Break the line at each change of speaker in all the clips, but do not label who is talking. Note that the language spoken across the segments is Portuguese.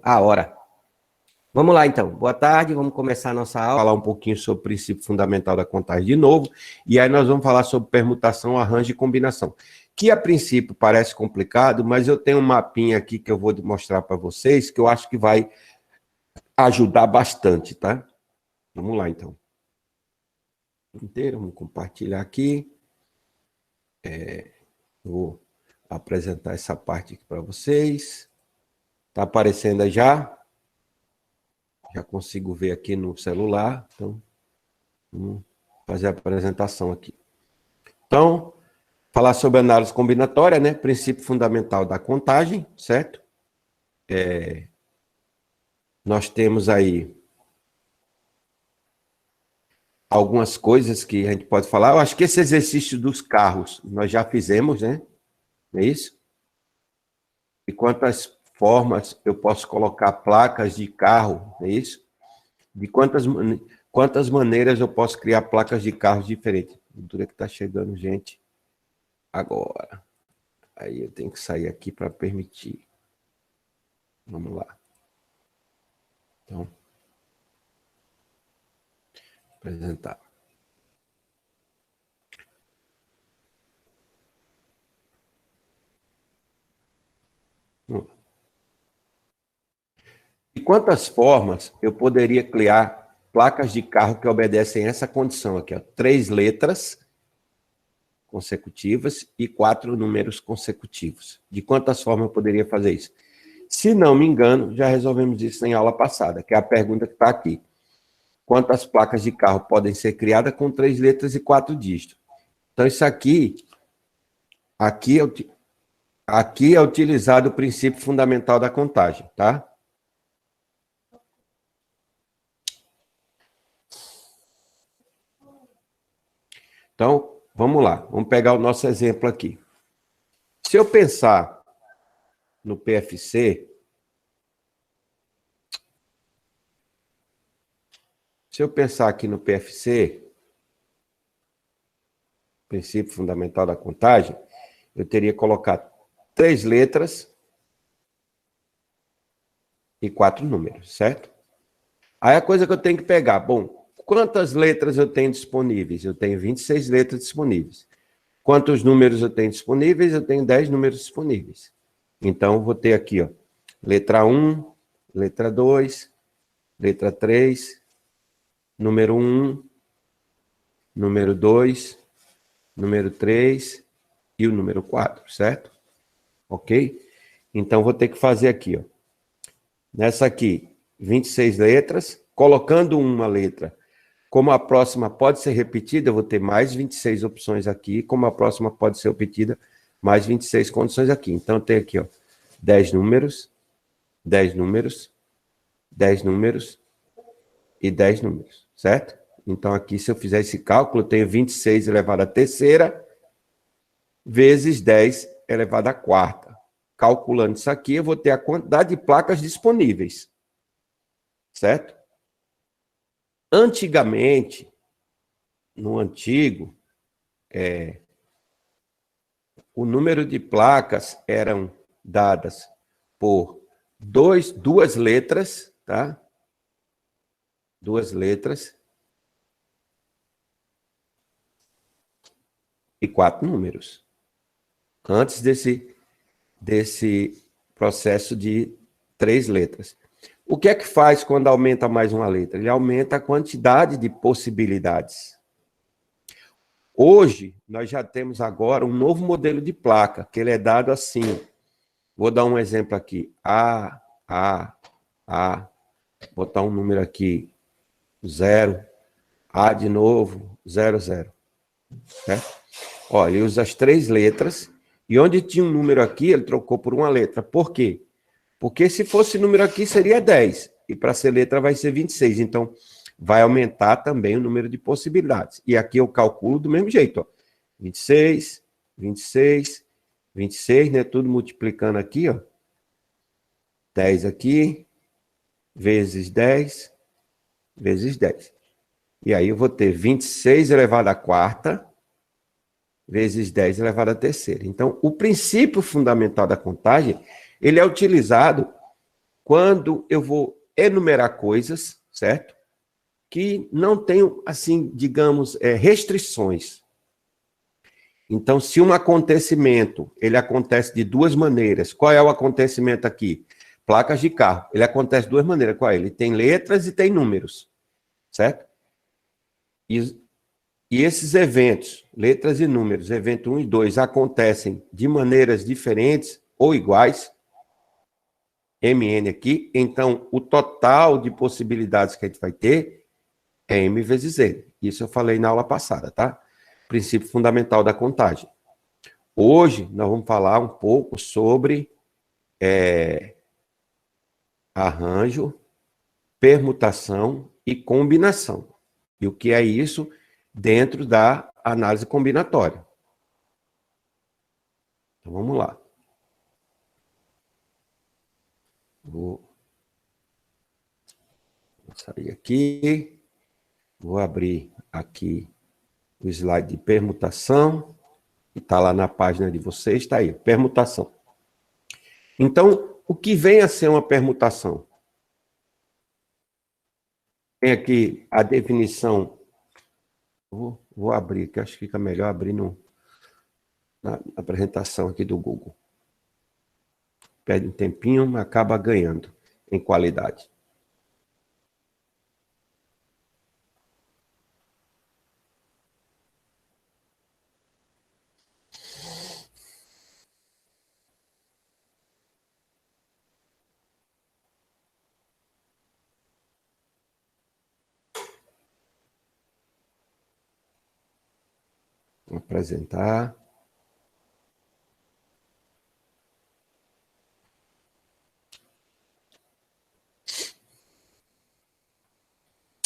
A hora. Vamos lá, então. Boa tarde, vamos começar a nossa aula. Falar um pouquinho sobre o princípio fundamental da contagem de novo, e aí nós vamos falar sobre permutação, arranjo e combinação, que a princípio parece complicado, mas eu tenho um mapinha aqui que eu vou mostrar para vocês, que eu acho que vai ajudar bastante, tá? Vamos lá, então. Inteiro, vamos compartilhar aqui. Vou apresentar essa parte aqui para vocês. Está aparecendo aí já? Já consigo ver aqui no celular. Então, vamos fazer a apresentação aqui. Então, falar sobre análise combinatória, né? Princípio fundamental da contagem, certo? Nós temos aí algumas coisas que a gente pode falar. Eu acho que esse exercício dos carros nós já fizemos, né? Não é isso? E quantas formas eu posso colocar placas de carro, não é isso? De quantas maneiras eu posso criar placas de carros diferentes. Dura que está chegando gente agora. Aí eu tenho que sair aqui para permitir. Vamos lá. Então, apresentar. De quantas formas eu poderia criar placas de carro que obedecem essa condição aqui, ó? 3 letras consecutivas e 4 números consecutivos. De quantas formas eu poderia fazer isso? Se não me engano, já resolvemos isso em aula passada, que é a pergunta que está aqui. Quantas placas de carro podem ser criadas com 3 letras e 4 dígitos? Então, isso aqui é utilizado o princípio fundamental da contagem, tá? Então, vamos lá. Vamos pegar o nosso exemplo aqui. Se eu pensar no PFC, princípio fundamental da contagem, eu teria que colocar 3 letras e 4 números, certo? Aí a coisa que eu tenho que pegar, bom, quantas letras eu tenho disponíveis? Eu tenho 26 letras disponíveis. Quantos números eu tenho disponíveis? Eu tenho 10 números disponíveis. Então, eu vou ter aqui, ó, letra 1, letra 2, letra 3, número 1, número 2, número 3 e o número 4, certo? Ok? Então, vou ter que fazer aqui, ó. Nessa aqui, 26 letras, colocando uma letra. Como a próxima pode ser repetida, eu vou ter mais 26 opções aqui. Como a próxima pode ser repetida, mais 26 condições aqui. Então, eu tenho aqui, ó, 10 números, 10 números, 10 números e 10 números, certo? Então, aqui, se eu fizer esse cálculo, eu tenho 26 elevado à terceira vezes 10 elevado à quarta. Calculando isso aqui, eu vou ter a quantidade de placas disponíveis, certo? Antigamente, no antigo, o número de placas eram dadas por duas letras, tá? 2 letras e 4 números. Antes desse processo de 3 letras. O que é que faz quando aumenta mais uma letra? Ele aumenta a quantidade de possibilidades. Hoje, nós já temos agora um novo modelo de placa, que ele é dado assim. Vou dar um exemplo aqui. A, botar um número aqui, 0, A de novo, 0, 0. Certo? Olha, ele usa as 3 letras, e onde tinha um número aqui, ele trocou por uma letra. Por quê? Porque se fosse número aqui, seria 10. E para ser letra vai ser 26. Então, vai aumentar também o número de possibilidades. E aqui eu calculo do mesmo jeito. Ó. 26, 26, 26, né? Tudo multiplicando aqui, ó. 10 aqui, vezes 10, vezes 10. E aí eu vou ter 26 elevado à quarta, vezes 10 elevado à terceira. Então, o princípio fundamental da contagem, ele é utilizado quando eu vou enumerar coisas, certo? Que não tenham, assim, digamos, restrições. Então, se um acontecimento, ele acontece de duas maneiras, qual é o acontecimento aqui? Placas de carro, ele acontece de duas maneiras, qual é? Ele tem letras e tem números, certo? E esses eventos, letras e números, evento 1 e 2, acontecem de maneiras diferentes ou iguais, MN aqui, então o total de possibilidades que a gente vai ter é M vezes N. Isso eu falei na aula passada, tá? Princípio fundamental da contagem. Hoje, nós vamos falar um pouco sobre arranjo, permutação e combinação. E o que é isso dentro da análise combinatória. Então, vamos lá. Vou sair aqui. Vou abrir aqui o slide de permutação. Está lá na página de vocês, está aí, permutação. Então, o que vem a ser uma permutação? Tem aqui a definição. Vou abrir, que acho que fica melhor abrir na apresentação aqui do Google. Perde um tempinho, mas acaba ganhando em qualidade. Vou apresentar.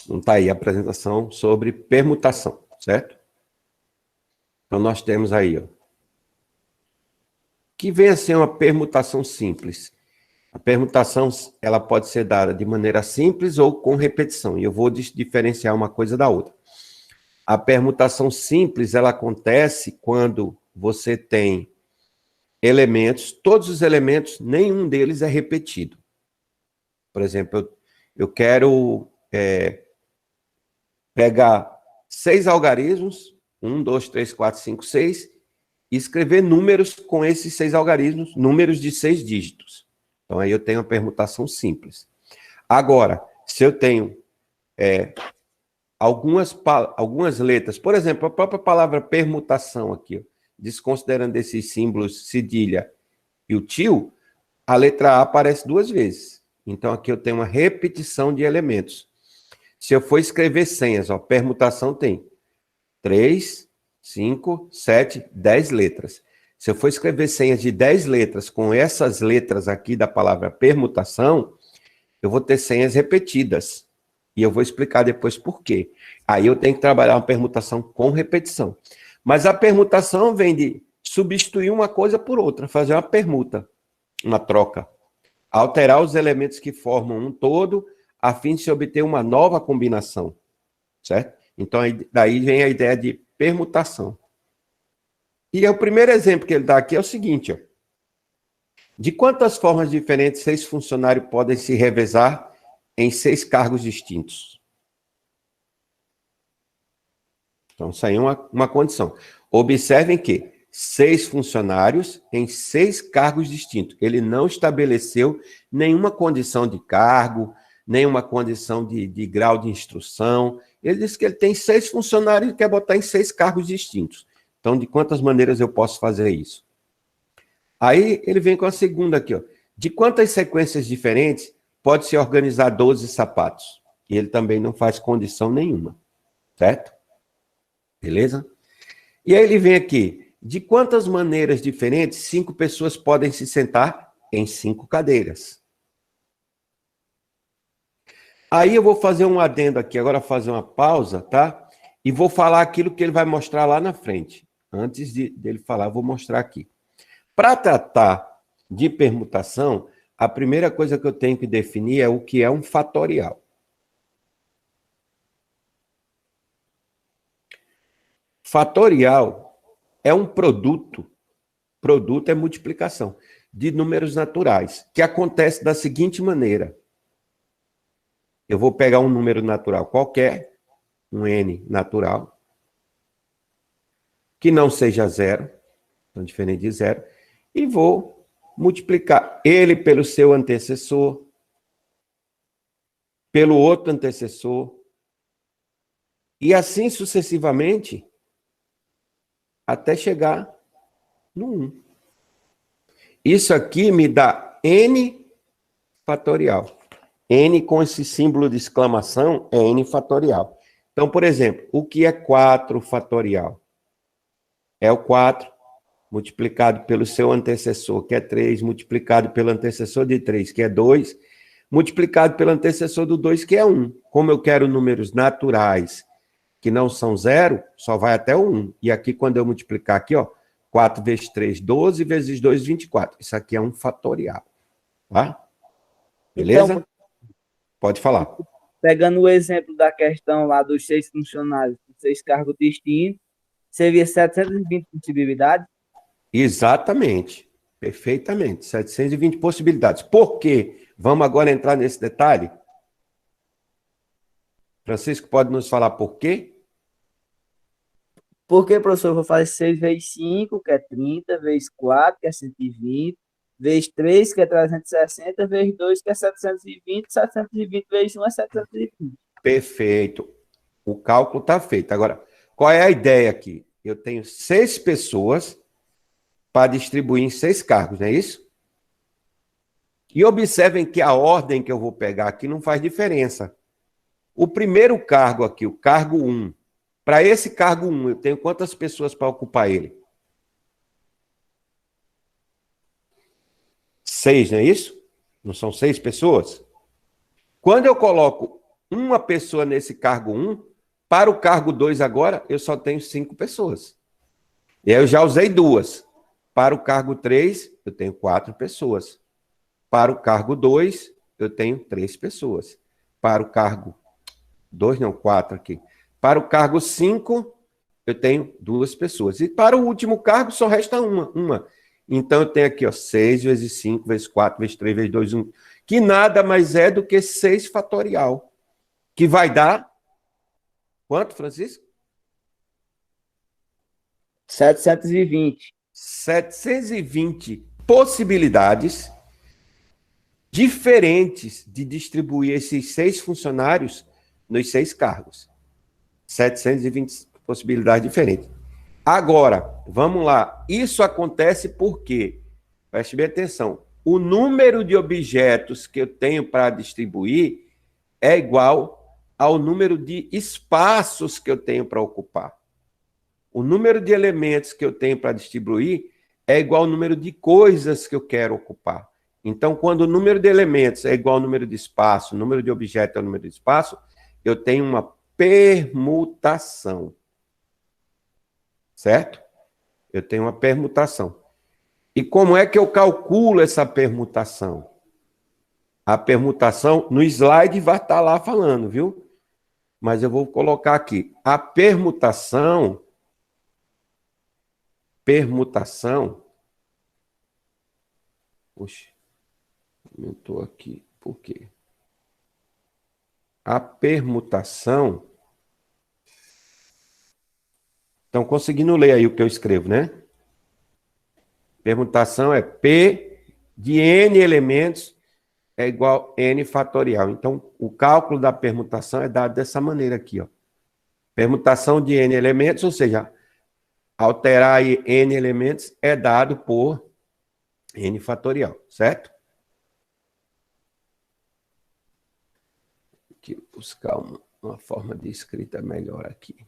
Então, está aí a apresentação sobre permutação, certo? Então, nós temos aí, ó, que vem a ser uma permutação simples. A permutação, ela pode ser dada de maneira simples ou com repetição, e eu vou diferenciar uma coisa da outra. A permutação simples, ela acontece quando você tem elementos, todos os elementos, nenhum deles é repetido. Por exemplo, eu quero pegar 6 algarismos, 1, 2, 3, 4, 5, 6, e escrever números com esses 6 algarismos, números de 6 dígitos. Então, aí eu tenho a permutação simples. Agora, se eu tenho algumas letras, por exemplo, a própria palavra permutação aqui, ó, desconsiderando esses símbolos cedilha e o tio, a letra A aparece 2 vezes. Então, aqui eu tenho uma repetição de elementos. Se eu for escrever senhas, ó, permutação tem 3, 5, 7, 10 letras. Se eu for escrever senhas de 10 letras com essas letras aqui da palavra permutação, eu vou ter senhas repetidas. E eu vou explicar depois por quê. Aí eu tenho que trabalhar uma permutação com repetição. Mas a permutação vem de substituir uma coisa por outra, fazer uma permuta, uma troca. Alterar os elementos que formam um todo, a fim de se obter uma nova combinação. Certo? Então, daí vem a ideia de permutação. E o primeiro exemplo que ele dá aqui é o seguinte, ó. De quantas formas diferentes 6 funcionários podem se revezar em 6 cargos distintos? Então, isso aí é uma condição. Observem que 6 funcionários em 6 cargos distintos. Ele não estabeleceu nenhuma condição de cargo, nenhuma condição de grau de instrução. Ele disse que ele tem 6 funcionários e quer botar em 6 cargos distintos. Então, de quantas maneiras eu posso fazer isso? Aí ele vem com a segunda aqui, ó. De quantas sequências diferentes pode se organizar 12 sapatos? E ele também não faz condição nenhuma, certo? Beleza? E aí ele vem aqui. De quantas maneiras diferentes 5 pessoas podem se sentar em 5 cadeiras? Aí eu vou fazer um adendo aqui, agora fazer uma pausa, tá? E vou falar aquilo que ele vai mostrar lá na frente. Antes dele falar, eu vou mostrar aqui. Para tratar de permutação, a primeira coisa que eu tenho que definir é o que é um fatorial. Fatorial é um produto. Produto é multiplicação. de números naturais, que acontece da seguinte maneira. Eu vou pegar um número natural qualquer, um n natural, que não seja zero, então diferente de zero, e vou multiplicar ele pelo seu antecessor, pelo outro antecessor, e assim sucessivamente, até chegar no 1. Isso aqui me dá n fatorial. N com esse símbolo de exclamação é n fatorial. Então, por exemplo, o que é 4 fatorial? É o 4 multiplicado pelo seu antecessor, que é 3, multiplicado pelo antecessor de 3, que é 2, multiplicado pelo antecessor do 2, que é 1. Como eu quero números naturais que não são zero, só vai até o 1. E aqui, quando eu multiplicar aqui, ó, 4 vezes 3, 12, vezes 2, 24. Isso aqui é um fatorial. Tá? Beleza?
Então,
Pode falar.
pegando o exemplo da questão lá dos 6 funcionários, 6 cargos distintos, seria 720 possibilidades?
Exatamente. Perfeitamente. 720 possibilidades. Por quê? Vamos agora entrar nesse detalhe? Francisco, pode nos falar por quê?
Porque, professor, eu vou fazer 6 vezes 5, que é 30, vezes 4, que é 120, vezes 3, que é 360, vezes 2, que é 720, 720 vezes 1 é 720.
Perfeito. O cálculo está feito. Agora, qual é a ideia aqui? Eu tenho 6 pessoas para distribuir em 6 cargos, não é isso? E observem que a ordem que eu vou pegar aqui não faz diferença. O primeiro cargo aqui, o cargo 1, para esse cargo 1, eu tenho quantas pessoas para ocupar ele? 6, não é isso? Não são 6 pessoas? Quando eu coloco uma pessoa nesse cargo 1, para o cargo 2 agora, eu só tenho 5 pessoas. E aí eu já usei 2. Para o cargo 3, eu tenho 4 pessoas. Para o cargo 2, eu tenho 3 pessoas. Para o cargo 2, não, 4 aqui. Para o cargo 5, eu tenho 2 pessoas. E para o último cargo, só resta uma. Então, eu tenho aqui, ó, 6 vezes 5, vezes 4, vezes 3, vezes 2, 1, que nada mais é do que 6 fatorial, que vai dar quanto, Francisco?
720.
720 possibilidades diferentes de distribuir esses 6 funcionários nos 6 cargos. 720 possibilidades diferentes. Agora, vamos lá. Isso acontece porque, preste bem atenção, o número de objetos que eu tenho para distribuir é igual ao número de espaços que eu tenho para ocupar. O número de elementos que eu tenho para distribuir é igual ao número de coisas que eu quero ocupar. Então, quando o número de elementos é igual ao número de espaço, o número de objetos é o número de espaço, eu tenho uma permutação. Certo? Eu tenho uma permutação. E como é que eu calculo essa permutação? A permutação, no slide vai estar lá falando, viu? Mas eu vou colocar aqui. A permutação, puxa, aumentou aqui. Por quê? A permutação, estão conseguindo ler aí o que eu escrevo, né? Permutação é P de N elementos é igual a N fatorial. Então, o cálculo da permutação é dado dessa maneira aqui, ó. Permutação de N elementos, ou seja, alterar aí N elementos é dado por N fatorial, certo? Aqui, buscar uma forma de escrita melhor aqui.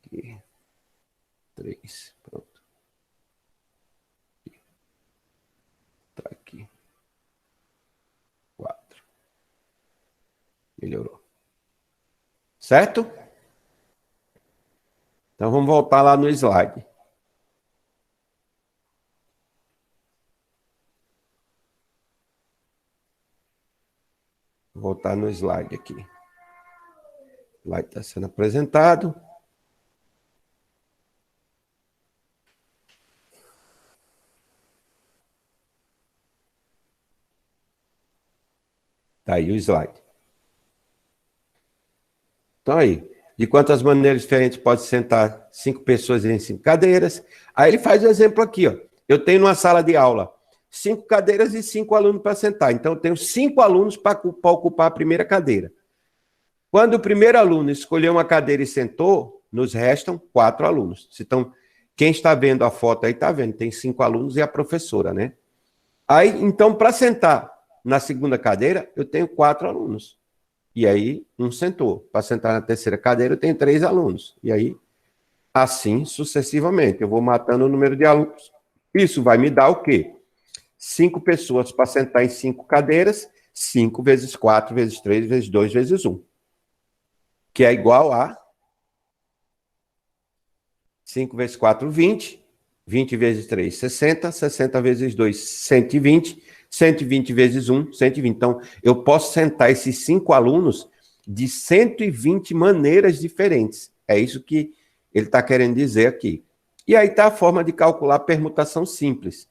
Aqui. 3, pronto. Tá aqui. 4. Melhorou. Certo? Então, vamos voltar lá no slide. Vou voltar no slide aqui. O slide está sendo apresentado. Tá aí o slide. Então, aí, de quantas maneiras diferentes pode sentar 5 pessoas em 5 cadeiras? Aí ele faz o exemplo aqui, ó. Eu tenho numa sala de aula 5 cadeiras e 5 alunos para sentar. Então, eu tenho 5 alunos para ocupar a primeira cadeira. Quando o primeiro aluno escolheu uma cadeira e sentou, nos restam 4 alunos. Então, quem está vendo a foto aí está vendo, tem 5 alunos e a professora, né? Aí, então, para sentar na segunda cadeira, eu tenho 4 alunos. E aí, um sentou. Para sentar na terceira cadeira, eu tenho 3 alunos. E aí, assim sucessivamente. Eu vou matando o número de alunos. Isso vai me dar o quê? 5 pessoas para sentar em 5 cadeiras, 5 vezes 4 vezes 3 vezes 2 vezes 1. Que é igual a 5 vezes 4, 20. 20 vezes 3, 60. 60 vezes 2, 120. 120 vezes 1, 120. Então, eu posso sentar esses 5 alunos de 120 maneiras diferentes. É isso que ele está querendo dizer aqui. E aí está a forma de calcular permutação simples.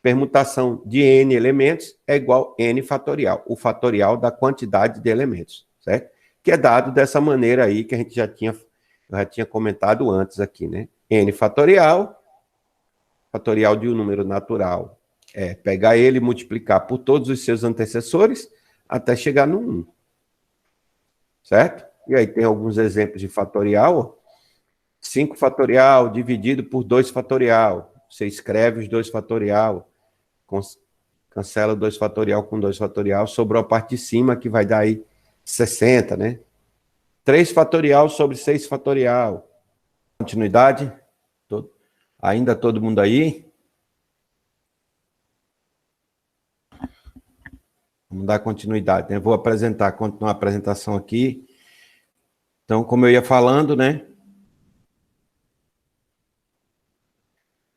Permutação de n elementos é igual a n fatorial, o fatorial da quantidade de elementos, certo? Que é dado dessa maneira aí que a gente já tinha comentado antes aqui, né? N fatorial de um número natural é pegar ele e multiplicar por todos os seus antecessores até chegar no 1. Certo? E aí tem alguns exemplos de fatorial. 5 fatorial dividido por 2 fatorial. Você escreve os 2 fatorial, cancela o 2 fatorial com 2 fatorial, sobrou a parte de cima que vai dar aí 60, né? 3 fatorial sobre 6 fatorial. Continuidade? Ainda todo mundo aí? Vamos dar continuidade, né? Vou continuar a apresentação aqui. Então, como eu ia falando, né?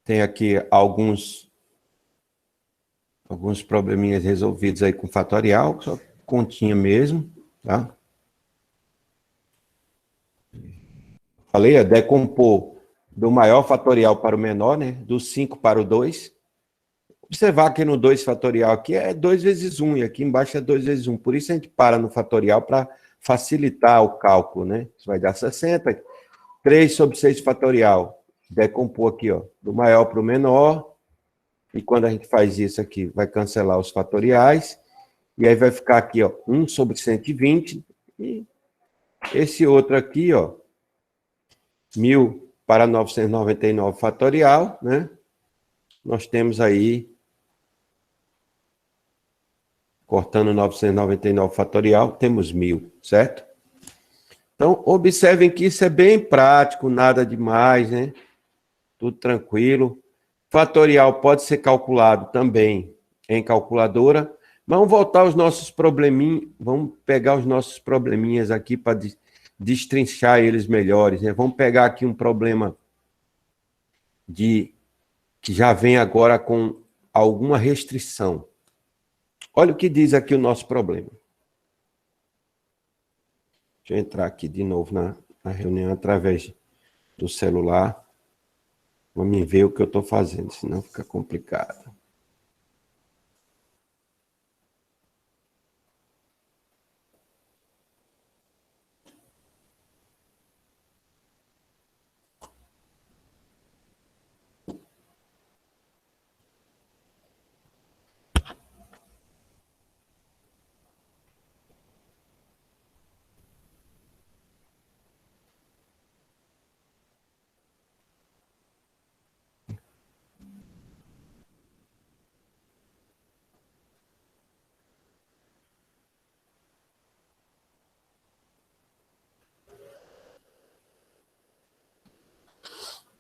Tem aqui alguns probleminhas resolvidos aí com fatorial, só continha mesmo, tá? Falei, decompor do maior fatorial para o menor, né? Do 5 para o 2. Observar que no 2 fatorial aqui é 2 vezes 1, e aqui embaixo é 2 vezes 1. Por isso a gente para no fatorial para facilitar o cálculo, né? Isso vai dar 60. 3 sobre 6 fatorial. Decompor aqui, ó, do maior para o menor. E quando a gente faz isso aqui, vai cancelar os fatoriais. E aí vai ficar aqui, ó, 1 sobre 120. E esse outro aqui, ó, 1000 para 999 fatorial, né? Nós temos aí, cortando 999 fatorial, temos 1000, certo? Então, observem que isso é bem prático, nada demais, né? Tudo tranquilo. Fatorial pode ser calculado também em calculadora. Vamos voltar aos nossos probleminhas, vamos pegar os nossos probleminhas aqui para destrinchar eles melhores, né? Vamos pegar aqui um problema que já vem agora com alguma restrição. Olha o que diz aqui o nosso problema. Deixa eu entrar aqui de novo na reunião através do celular. Vamos ver o que eu estou fazendo, senão fica complicado.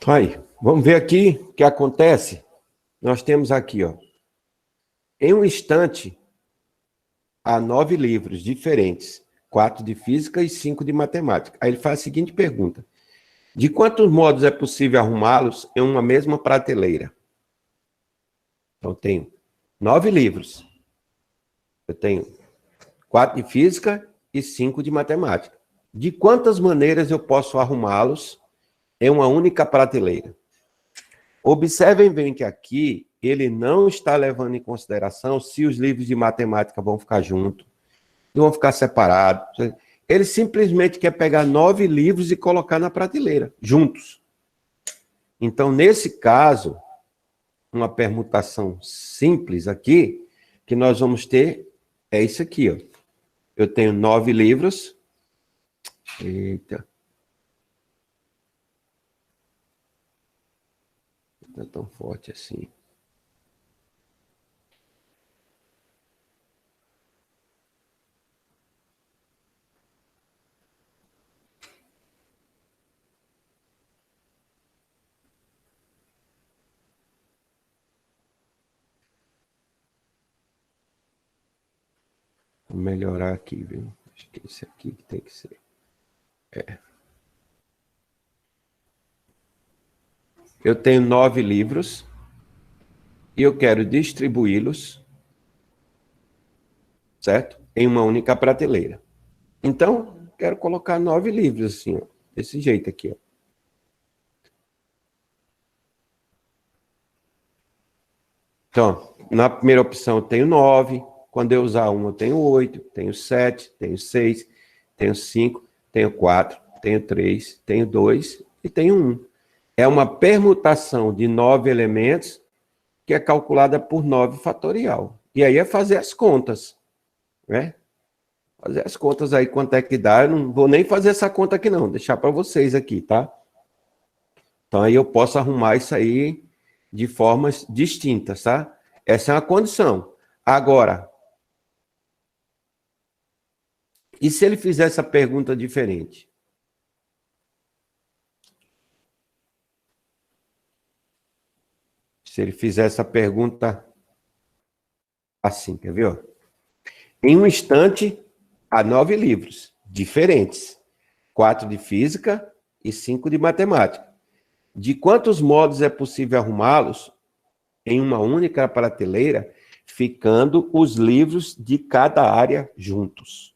Aí, vamos ver aqui o que acontece. Nós temos aqui, ó, em um instante, há 9 livros diferentes, 4 de física e 5 de matemática. Aí ele faz a seguinte pergunta: de quantos modos é possível arrumá-los em uma mesma prateleira? Então, eu tenho 9 livros. Eu tenho 4 de física e 5 de matemática. De quantas maneiras eu posso arrumá-los em uma única prateleira? Observem bem que aqui ele não está levando em consideração se os livros de matemática vão ficar juntos, vão ficar separados. Ele simplesmente quer pegar 9 livros e colocar na prateleira, juntos. Então, nesse caso, uma permutação simples aqui, que nós vamos ter, é isso aqui, ó. Eu tenho 9 livros. Eita. Não é tão forte assim. Vou melhorar aqui, viu? Acho que esse aqui que tem que ser. Eu tenho 9 livros e eu quero distribuí-los, certo? Em uma única prateleira. Então, quero colocar 9 livros assim, ó, desse jeito aqui, ó. Então, na primeira opção eu tenho 9, quando eu usar uma eu tenho 8, tenho 7, tenho 6, tenho 5, tenho 4, tenho 3, tenho 2 e tenho 1. É uma permutação de 9 elementos que é calculada por 9 fatorial. E aí é fazer as contas, né? Fazer as contas aí, quanto é que dá. Eu não vou nem fazer essa conta aqui não, deixar para vocês aqui, tá? Então aí eu posso arrumar isso aí de formas distintas, tá? Essa é uma condição. Agora, e se ele fizer essa pergunta diferente? Se ele fizer essa pergunta assim, quer ver? Ó? Em um instante, há 9 livros diferentes. 4 de física e 5 de matemática. De quantos modos é possível arrumá-los em uma única prateleira, ficando os livros de cada área juntos?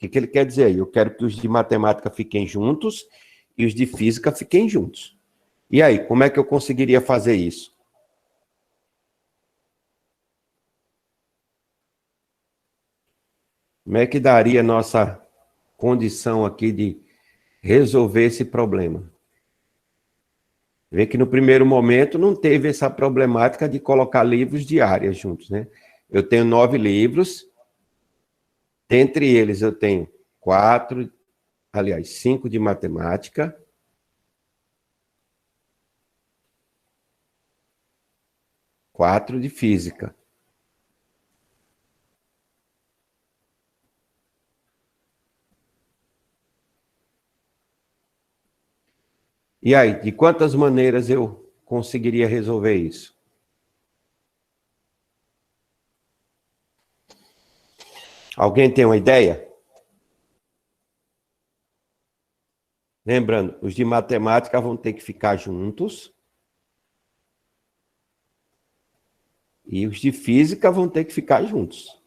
O que ele quer dizer aí? Eu quero que os de matemática fiquem juntos e os de física fiquem juntos. E aí, como é que eu conseguiria fazer isso? Como é que daria a nossa condição aqui de resolver esse problema? Vê que no primeiro momento não teve essa problemática de colocar livros de áreas juntos, né? Eu tenho 9 livros, dentre eles eu tenho 5 de matemática, 4 de física. E aí, de quantas maneiras eu conseguiria resolver isso? Alguém tem uma ideia? Lembrando, os de matemática vão ter que ficar juntos. E os de física vão ter que ficar juntos.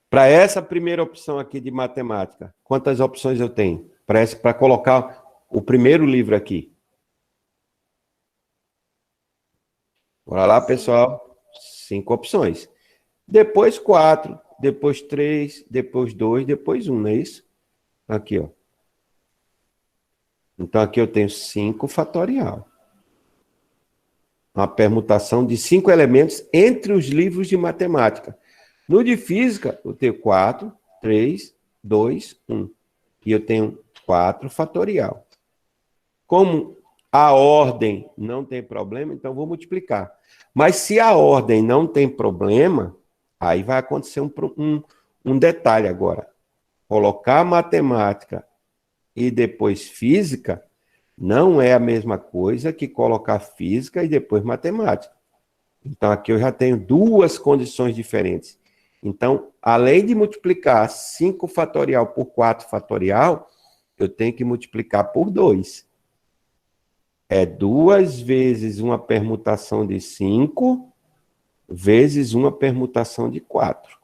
Para essa primeira opção aqui de matemática, quantas opções eu tenho? Para colocar o primeiro livro aqui. Bora lá, pessoal. 5 opções. Depois 4, depois 3, depois 2, depois 1, não é isso? Aqui, ó. Então, aqui eu tenho 5 fatorial. Uma permutação de 5 elementos entre os livros de matemática. No de física, eu tenho 4, 3, 2, 1. E eu tenho 4 fatorial. Como a ordem não tem problema, então vou multiplicar. Mas se a ordem não tem problema, aí vai acontecer um detalhe agora. Colocar matemática e depois física não é a mesma coisa que colocar física e depois matemática. Então, aqui eu já tenho 2 condições diferentes. Então, além de multiplicar 5 fatorial por 4 fatorial, eu tenho que multiplicar por 2. É 2 vezes uma permutação de 5 vezes uma permutação de 4.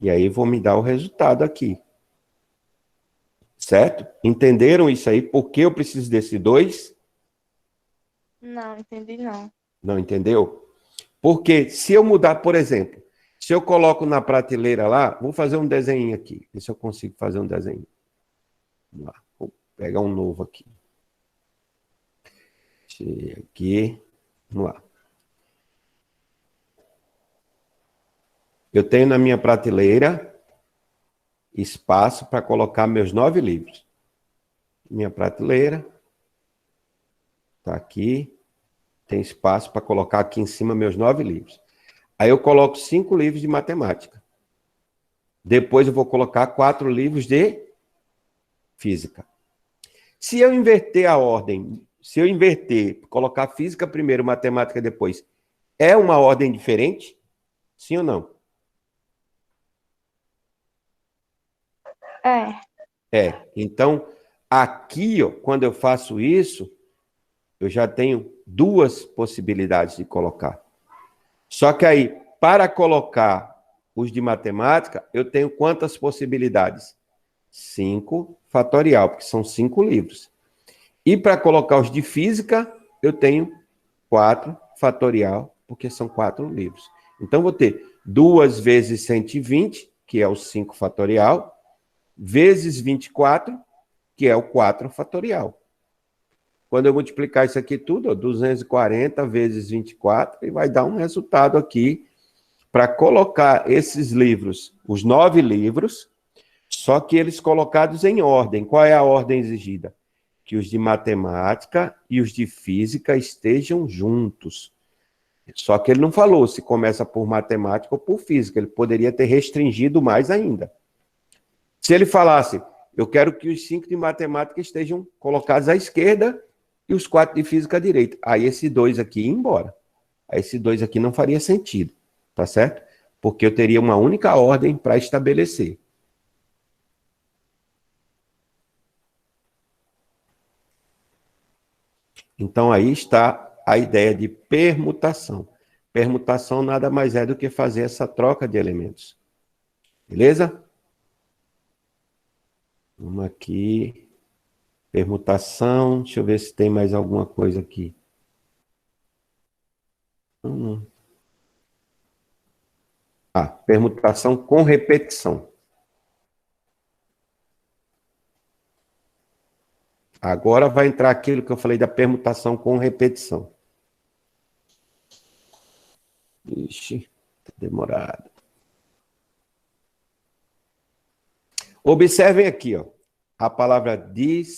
E aí vou me dar o resultado aqui. Certo? Entenderam isso aí? Por que eu preciso desse 2?
Não, entendi não.
Não entendeu? Porque se eu mudar, por exemplo, se eu coloco na prateleira lá, vou fazer um desenho aqui. Ver se eu consigo fazer um desenho. Vamos lá. Vou pegar um novo aqui. Aqui. Vamos lá. Eu tenho na minha prateleira espaço para colocar meus 9 livros. Minha prateleira está aqui. Tem espaço para colocar aqui em cima meus 9 livros. Aí eu coloco 5 livros de matemática. Depois eu vou colocar 4 livros de física. Se eu inverter a ordem, se eu inverter, colocar física primeiro, matemática depois, é uma ordem diferente? Sim ou não? É. Então, aqui, ó, quando eu faço isso, eu já tenho 2 possibilidades de colocar. Só que aí, para colocar os de matemática, eu tenho quantas possibilidades? 5 fatorial, porque são 5 livros. E para colocar os de física, eu tenho 4 fatorial, porque são 4 livros. Então, vou ter 2 vezes 120, que é o 5 fatorial, vezes 24, que é o 4 fatorial. Quando eu multiplicar isso aqui tudo, ó, 240 vezes 24, e vai dar um resultado aqui para colocar esses livros, os 9 livros, só que eles colocados em ordem. Qual é a ordem exigida? Que os de matemática e os de física estejam juntos. Só que ele não falou se começa por matemática ou por física. Ele poderia ter restringido mais ainda. Se ele falasse, eu quero que os 5 de matemática estejam colocados à esquerda e os 4 de física à direita. Aí esse 2 aqui ia embora. Aí esse 2 aqui não faria sentido, tá certo? Porque eu teria uma única ordem para estabelecer. Então aí está a ideia de permutação. Permutação nada mais é do que fazer essa troca de elementos. Beleza? Vamos aqui. Permutação. Deixa eu ver se tem mais alguma coisa aqui. Permutação com repetição. Agora vai entrar aquilo que eu falei da permutação com repetição. Ixi, tá demorado. Observem aqui, ó, a palavra dicionário.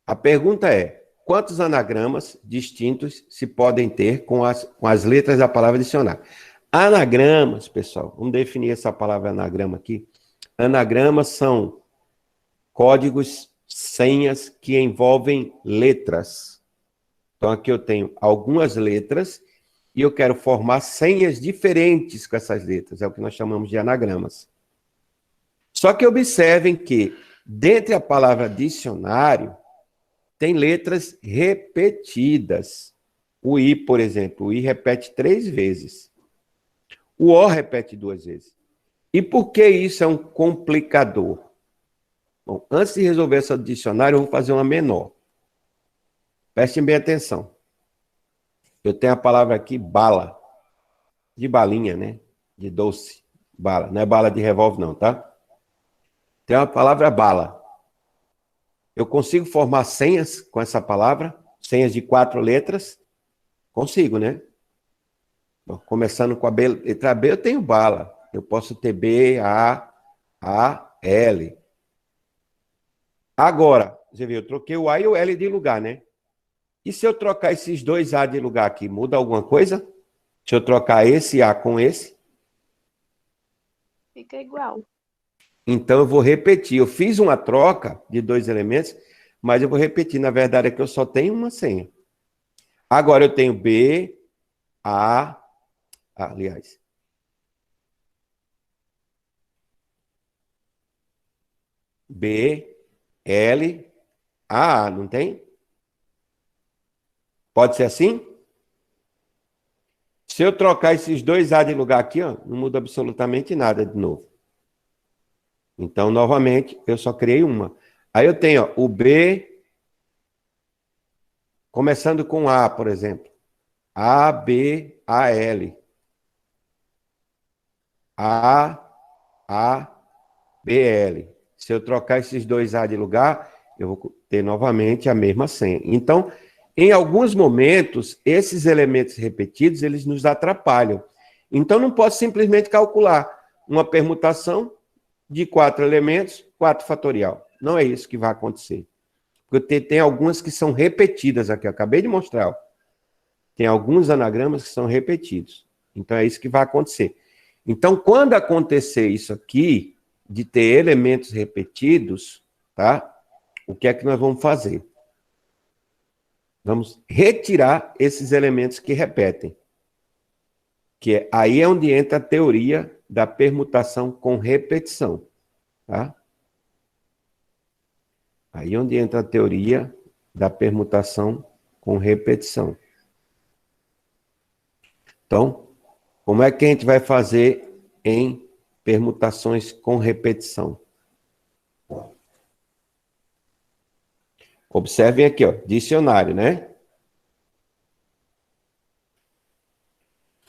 A pergunta é, quantos anagramas distintos se podem ter com as letras da palavra dicionário? Anagramas, pessoal, vamos definir essa palavra anagrama aqui. Anagramas são códigos, senhas que envolvem letras. Então, aqui eu tenho algumas letras e eu quero formar senhas diferentes com essas letras. É o que nós chamamos de anagramas. Só que observem que, dentre a palavra dicionário, tem letras repetidas. O I, por exemplo, o I repete 3 vezes. O O repete 2 vezes. E por que isso é um complicador? Bom, antes de resolver essa do dicionário, eu vou fazer uma menor. Prestem bem atenção. Eu tenho a palavra aqui, bala. De balinha, né? De doce. Bala. Não é bala de revólver, não, tá? Tem a palavra bala. Eu consigo formar senhas com essa palavra? Senhas de 4 letras? Consigo, né? Bom, começando com a letra B, eu tenho bala. Eu posso ter B, A, L. Agora, você viu, eu troquei o A e o L de lugar, né? E se eu trocar esses 2 A de lugar aqui, muda alguma coisa? Se eu trocar esse A com esse?
Fica igual.
Então eu vou repetir. Eu fiz uma troca de 2 elementos, mas eu vou repetir. Na verdade é que eu só tenho uma senha. Agora eu tenho B, A, aliás. B, L, A, não tem? Pode ser assim? Se eu trocar esses 2 A de lugar aqui, ó, não muda absolutamente nada de novo. Então, novamente, eu só criei uma. Aí eu tenho ó, o B, Começando com A, por exemplo. A, B, A, L. A, B, L. Se eu trocar esses dois A de lugar, eu vou ter novamente a mesma senha. Então, em alguns momentos, esses elementos repetidos, eles nos atrapalham. Então, não posso simplesmente calcular uma permutação de 4 elementos, 4 fatorial. Não é isso que vai acontecer. Porque tem algumas que são repetidas aqui. Eu acabei de mostrar. Ó. Tem alguns anagramas que são repetidos. Então, é isso que vai acontecer. Então, quando acontecer isso aqui, de ter elementos repetidos, tá? O que é que nós vamos fazer? Vamos retirar esses elementos que repetem. Aí é onde entra a teoria da permutação com repetição, tá? Aí é onde entra a teoria da permutação com repetição. Então, como é que a gente vai fazer em permutações com repetição? Observem aqui, ó, dicionário, né?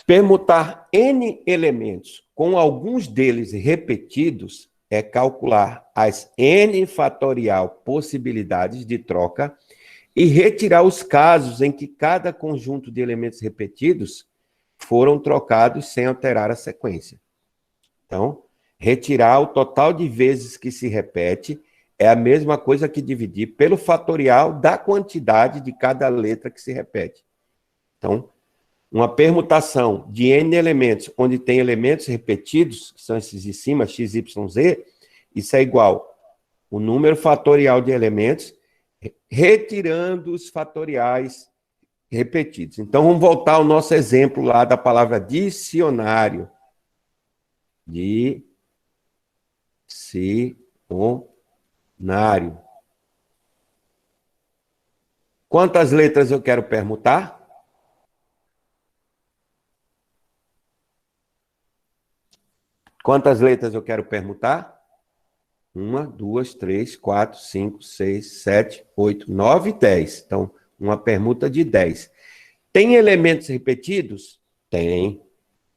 Permutar N elementos com alguns deles repetidos é calcular as N fatorial possibilidades de troca e retirar os casos em que cada conjunto de elementos repetidos foram trocados sem alterar a sequência. Então, retirar o total de vezes que se repete é a mesma coisa que dividir pelo fatorial da quantidade de cada letra que se repete. Então, uma permutação de N elementos, onde tem elementos repetidos, que são esses de cima, x, y, z, isso é igual o número fatorial de elementos, retirando os fatoriais repetidos. Então, vamos voltar ao nosso exemplo lá da palavra dicionário. Dicionário. Quantas letras eu quero permutar? Quantas letras eu quero permutar? 1, 2, 3, 4, 5, 6, 7, 8, 9, 10. Então, uma permuta de 10. Tem elementos repetidos? Tem.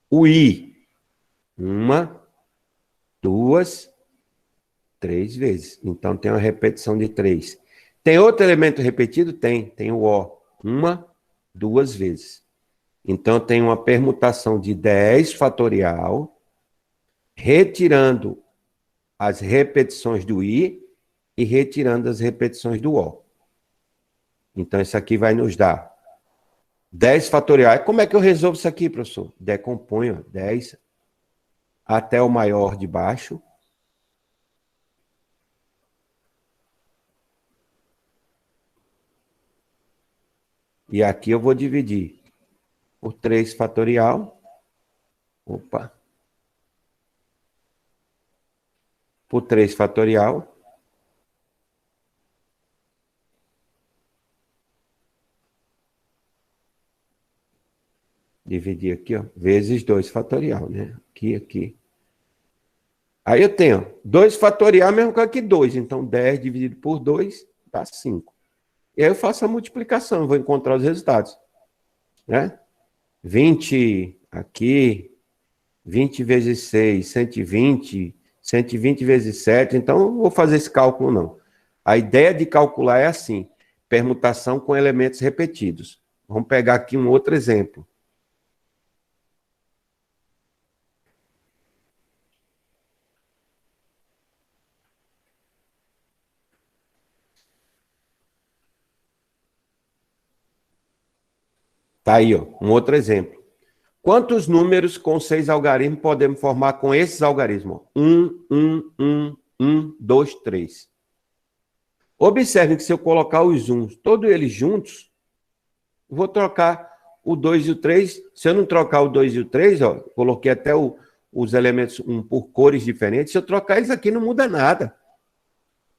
O I. 1, 2, 3 vezes. Então, tem uma repetição de 3. Tem outro elemento repetido? Tem. Tem o O. 1, 2 vezes. Então, tem uma permutação de 10 fatorial, retirando as repetições do I e retirando as repetições do O. Então, isso aqui vai nos dar 10 fatorial. Como é que eu resolvo isso aqui, professor? Decomponho 10 até o maior de baixo. E aqui eu vou dividir por 3 fatorial. Opa. Por 3 fatorial. Dividir aqui, ó, vezes 2 fatorial, né? Aqui, aqui. Aí eu tenho 2 fatorial, mesmo que aqui 2. Então, 10 dividido por 2 dá 5. E aí eu faço a multiplicação, vou encontrar os resultados. Né? 20 aqui, 20 vezes 6, 120, 120 vezes 7. Então, eu não vou fazer esse cálculo, não. A ideia de calcular é assim, permutação com elementos repetidos. Vamos pegar aqui um outro exemplo. Tá aí, ó, um outro exemplo. Quantos números com 6 algarismos podemos formar com esses algarismos? 1, 2, 3. Observe que se eu colocar os 1, todos eles juntos, vou trocar o 2 e o 3. Se eu não trocar o 2 e o 3, ó, coloquei até os elementos por cores diferentes. Se eu trocar eles aqui, não muda nada.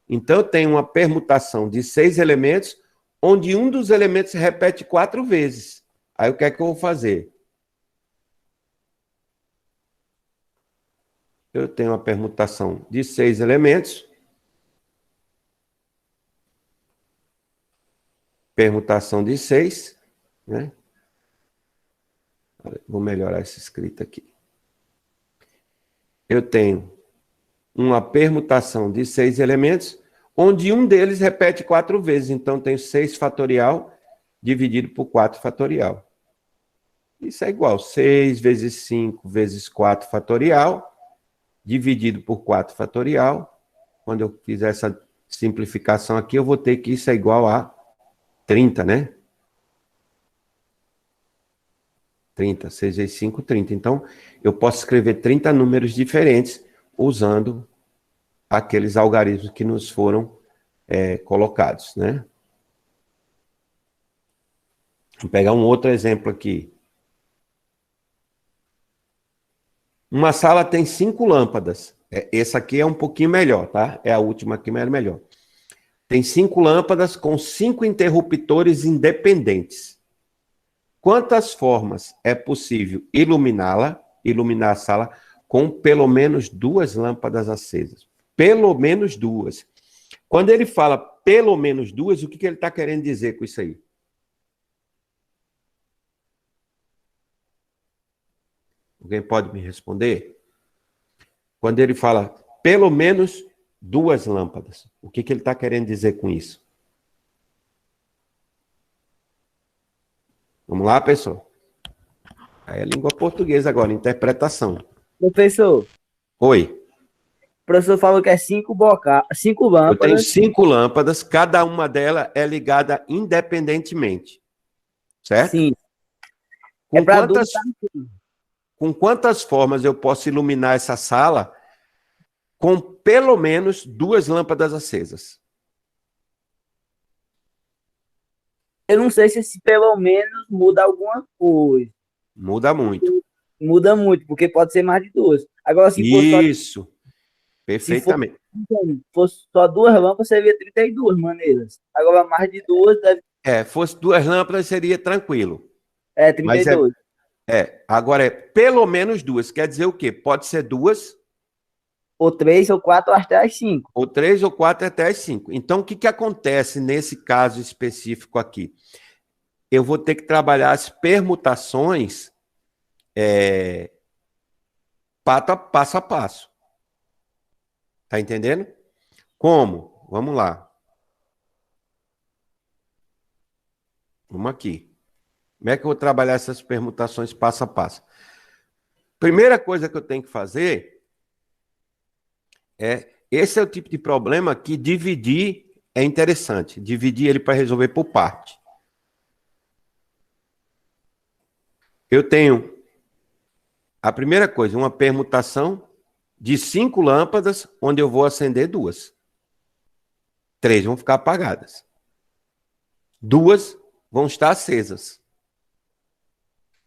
Então, eu tenho uma permutação de 6 elementos, onde um dos elementos se repete 4 vezes. Aí, o que é que eu vou fazer? Eu tenho uma permutação de 6 elementos. permutação de 6, né? Vou melhorar essa escrita aqui. Eu tenho uma permutação de 6 elementos, onde um deles repete 4 vezes. Então, tenho 6 fatorial dividido por 4 fatorial. Isso é igual 6 vezes 5 vezes 4 fatorial, dividido por 4 fatorial. Quando eu fizer essa simplificação aqui, eu vou ter que isso é igual a 30, né? 30, 6 vezes 5, 30. Então, eu posso escrever 30 números diferentes usando aqueles algarismos que nos foram colocados, né? Vou pegar um outro exemplo aqui. Uma sala tem 5 lâmpadas. Essa aqui é um pouquinho melhor, tá? É a última aqui, mas é melhor. Tem 5 lâmpadas com 5 interruptores independentes. Quantas formas é possível iluminar a sala com pelo menos 2 lâmpadas acesas? Pelo menos 2. Quando ele fala pelo menos 2, o que ele está querendo dizer com isso aí? Alguém pode me responder? Quando ele fala pelo menos 2 lâmpadas, o que ele está querendo dizer com isso? Vamos lá, pessoal? Aí é língua portuguesa agora, interpretação.
Professor,
Oi.
o professor falou que é 5
Eu tenho
lâmpadas.
5 lâmpadas, cada uma delas é ligada independentemente. Certo?
Sim. É
Com
para
quantas, com quantas formas eu posso iluminar essa sala com pelo menos 2 lâmpadas acesas?
Eu não sei se esse pelo menos muda alguma coisa.
Muda muito.
Muda muito, porque pode ser mais de 2. Agora,
Isso,
se for,
perfeitamente.
fosse só 2 lâmpadas, seria 32 maneiras. Agora, mais de 2 deve
Fosse 2 lâmpadas seria tranquilo. Mas
32.
agora pelo menos 2. Quer dizer o quê? Pode ser 2,
Ou 3, ou 4, ou até as 5.
ou 3, ou 4, até as 5. Então, o que acontece nesse caso específico aqui? Eu vou ter que trabalhar as permutações passo a passo. Tá entendendo? Como? Vamos lá. Vamos aqui. Como é que eu vou trabalhar essas permutações passo a passo? Primeira coisa que eu tenho que fazer esse é o tipo de problema que dividir é interessante. Dividir ele para resolver por parte. Eu tenho a primeira coisa, uma permutação de 5 lâmpadas, onde eu vou acender 2. 3 vão ficar apagadas. 2 vão estar acesas.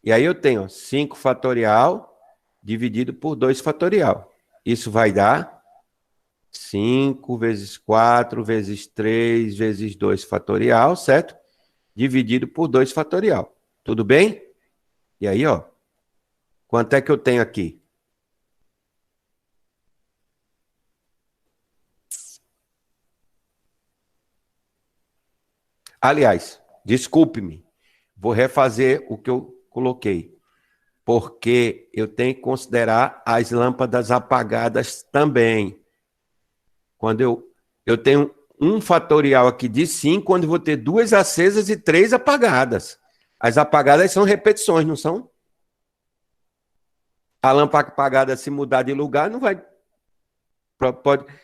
E aí eu tenho 5 fatorial dividido por 2 fatorial. Isso vai dar 5 vezes 4 vezes 3 vezes 2 fatorial, certo? Dividido por 2 fatorial. Tudo bem? E aí, ó, quanto é que eu tenho aqui? Aliás, desculpe-me, vou refazer o que eu coloquei, porque eu tenho que considerar as lâmpadas apagadas também. Quando eu tenho um fatorial aqui de 5, onde vou ter 2 acesas e 3 apagadas. As apagadas são repetições, não são? A lâmpada apagada, se mudar de lugar, não vai...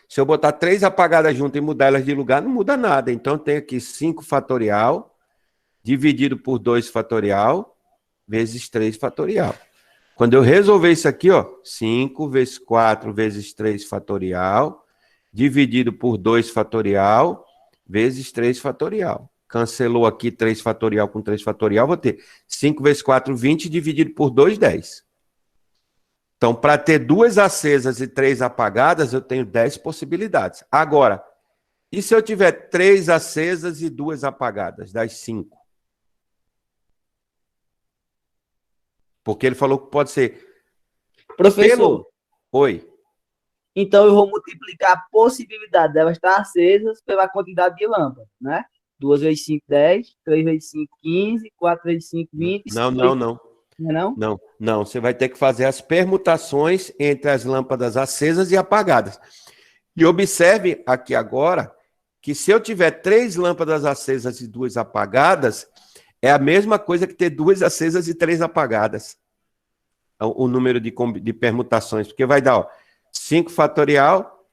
se eu botar 3 apagadas juntas e mudar elas de lugar, não muda nada. Então, eu tenho aqui 5 fatorial, dividido por 2 fatorial, vezes 3 fatorial. Quando eu resolver isso aqui, ó, 5 vezes 4 vezes 3 fatorial, dividido por 2 fatorial, vezes 3 fatorial. Cancelou aqui 3 fatorial com 3 fatorial, vou ter 5 vezes 4, 20, dividido por 2, 10. Então, para ter 2 acesas e 3 apagadas, eu tenho 10 possibilidades. Agora, e se eu tiver 3 acesas e 2 apagadas, das 5? Porque ele falou que pode ser...
Professor,
Oi.
então eu vou multiplicar a possibilidade delas estar acesas pela quantidade de lâmpadas, né? 2 vezes 5, 10. 3 vezes 5, 15. 4 vezes 5, 20.
Não,
5
não,
vezes...
não.
Não é não?
Não, não. Você vai ter que fazer as permutações entre as lâmpadas acesas e apagadas. E observe aqui agora que se eu tiver 3 lâmpadas acesas e 2 apagadas, é a mesma coisa que ter 2 acesas e 3 apagadas. O número de permutações, porque vai dar, ó, 5 fatorial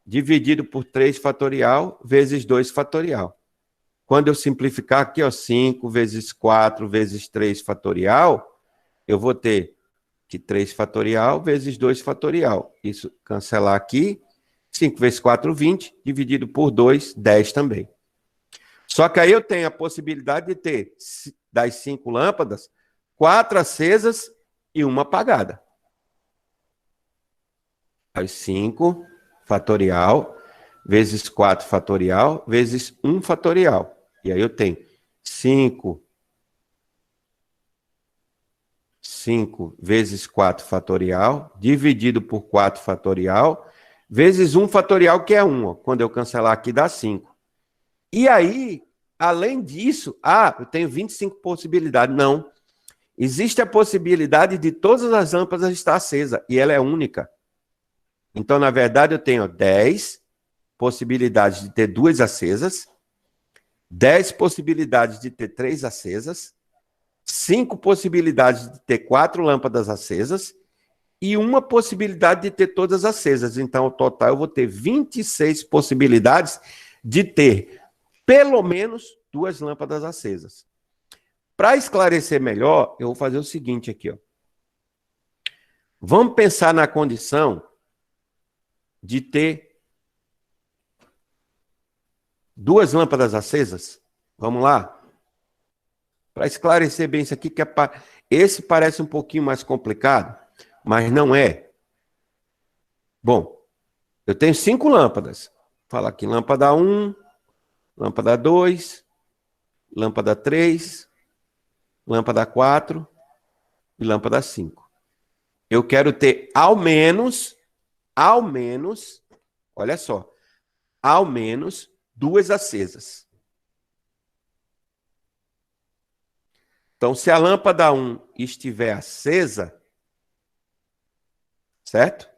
dividido por 3 fatorial vezes 2 fatorial. Quando eu simplificar aqui, ó, 5 vezes 4 vezes 3 fatorial, eu vou ter que 3 fatorial vezes 2 fatorial. Isso, cancelar aqui. 5 vezes 4, 20, dividido por 2, 10 também. Só que aí eu tenho a possibilidade de ter, das 5 lâmpadas, 4 acesas e uma apagada. Aí 5 fatorial vezes 4 fatorial vezes 1 fatorial. E aí eu tenho 5 vezes 4 fatorial, dividido por 4 fatorial, vezes 1 fatorial, que é 1. Ó. Quando eu cancelar aqui, dá 5. E aí, além disso, eu tenho 25 possibilidades. Não. Existe a possibilidade de todas as lâmpadas estar acesa, e ela é única. Então, na verdade, eu tenho 10 possibilidades de ter 2 acesas, 10 possibilidades de ter 3 acesas, 5 possibilidades de ter 4 lâmpadas acesas e uma possibilidade de ter todas acesas. Então, ao total, eu vou ter 26 possibilidades de ter pelo menos 2 lâmpadas acesas. Para esclarecer melhor, eu vou fazer o seguinte aqui, ó. Vamos pensar na condição de ter 2 lâmpadas acesas? Vamos lá? Para esclarecer bem isso aqui, esse parece um pouquinho mais complicado, mas não é. Bom, eu tenho 5 lâmpadas. Fala aqui, lâmpada 1, lâmpada 2, lâmpada 3, lâmpada 4 e lâmpada 5. Eu quero ter ao menos, olha só, ao menos 2 acesas. Então, se a lâmpada 1 estiver acesa, certo?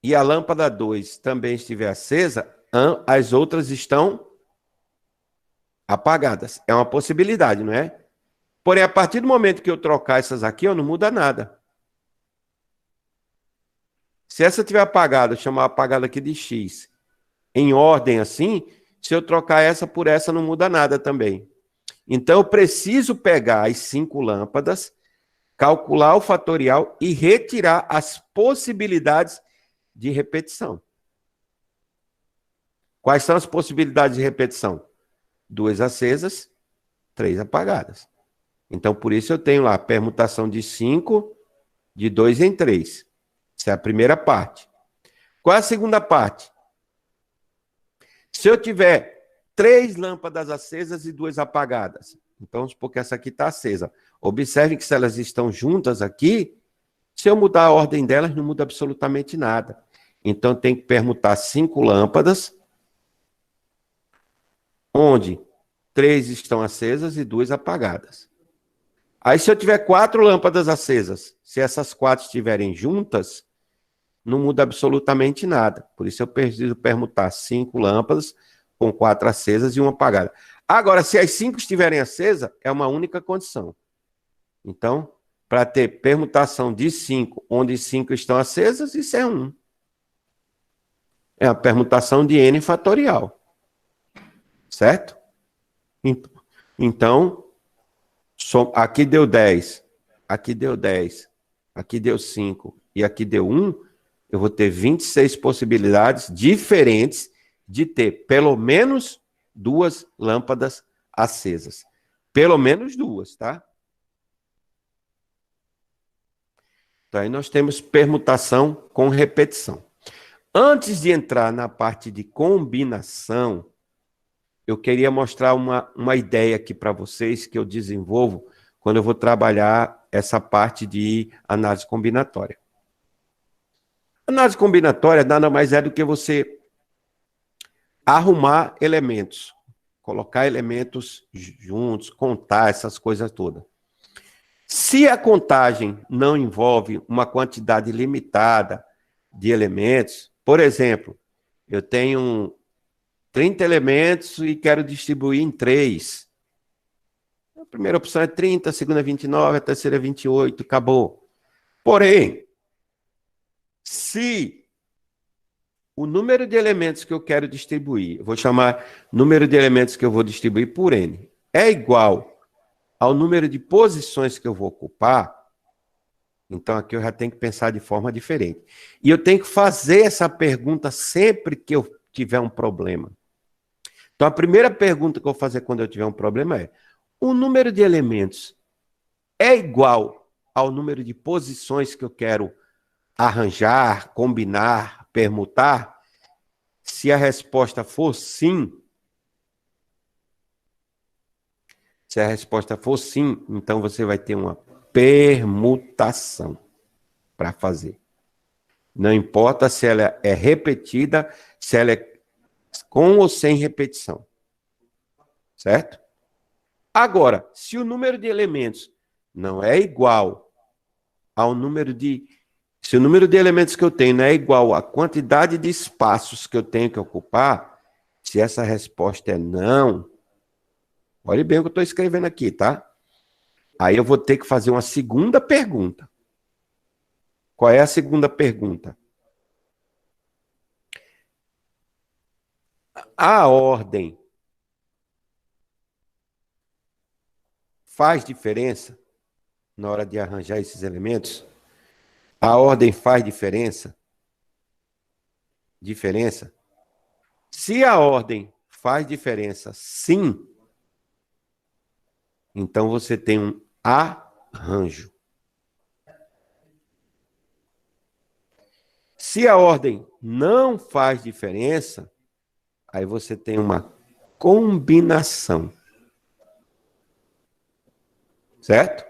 E a lâmpada 2 também estiver acesa, as outras estão apagadas. É uma possibilidade, não é? Porém, a partir do momento que eu trocar essas aqui, não muda nada. Se essa estiver apagada, eu chamar apagada aqui de X, em ordem assim, se eu trocar essa por essa, não muda nada também. Então, eu preciso pegar as 5 lâmpadas, calcular o fatorial e retirar as possibilidades de repetição. Quais são as possibilidades de repetição? 2 acesas, 3 apagadas. Então, por isso eu tenho lá a permutação de 5, de 2 em 3. Essa é a primeira parte. Qual é a segunda parte? Se eu tiver 3 lâmpadas acesas e 2 apagadas, então, porque essa aqui está acesa. Observe que se elas estão juntas aqui, se eu mudar a ordem delas, não muda absolutamente nada. Então, tem que permutar 5 lâmpadas, onde 3 estão acesas e 2 apagadas. Aí, se eu tiver 4 lâmpadas acesas, se essas 4 estiverem juntas, não muda absolutamente nada. Por isso, eu preciso permutar 5 lâmpadas com 4 acesas e uma apagada. Agora, se as 5 estiverem acesas, é uma única condição. Então, para ter permutação de 5, onde 5 estão acesas, isso é 1. É a permutação de n fatorial. Certo? Então, aqui deu 10, aqui deu 10, aqui deu 5 e aqui deu 1, eu vou ter 26 possibilidades diferentes de ter pelo menos 2 lâmpadas acesas. Pelo menos 2, tá? Então, aí nós temos permutação com repetição. Antes de entrar na parte de combinação, eu queria mostrar uma ideia aqui para vocês que eu desenvolvo quando eu vou trabalhar essa parte de análise combinatória. Análise combinatória nada mais é do que você arrumar elementos, colocar elementos juntos, contar essas coisas todas. Se a contagem não envolve uma quantidade limitada de elementos, por exemplo, eu tenho 30 elementos e quero distribuir em 3. A primeira opção é 30, a segunda é 29, a terceira é 28, acabou. Porém, se o número de elementos que eu quero distribuir, eu vou chamar número de elementos que eu vou distribuir por N, é igual ao número de posições que eu vou ocupar, então aqui eu já tenho que pensar de forma diferente. E eu tenho que fazer essa pergunta sempre que eu tiver um problema. Então a primeira pergunta que eu vou fazer quando eu tiver um problema é: o número de elementos é igual ao número de posições que eu quero arranjar, combinar, permutar? Se a resposta for sim, então você vai ter uma permutação para fazer. Não importa se ela é repetida, se ela é com ou sem repetição. Certo? Agora, se o número de elementos não é igual ao número de... Se o número de elementos que eu tenho não é igual à quantidade de espaços que eu tenho que ocupar, se essa resposta é não, olhe bem o que eu estou escrevendo aqui, tá? Aí eu vou ter que fazer uma segunda pergunta. Qual é a segunda pergunta? A ordem faz diferença na hora de arranjar esses elementos? A ordem faz diferença? Se a ordem faz diferença, sim, então você tem um arranjo. Se a ordem não faz diferença, aí você tem uma combinação. Certo?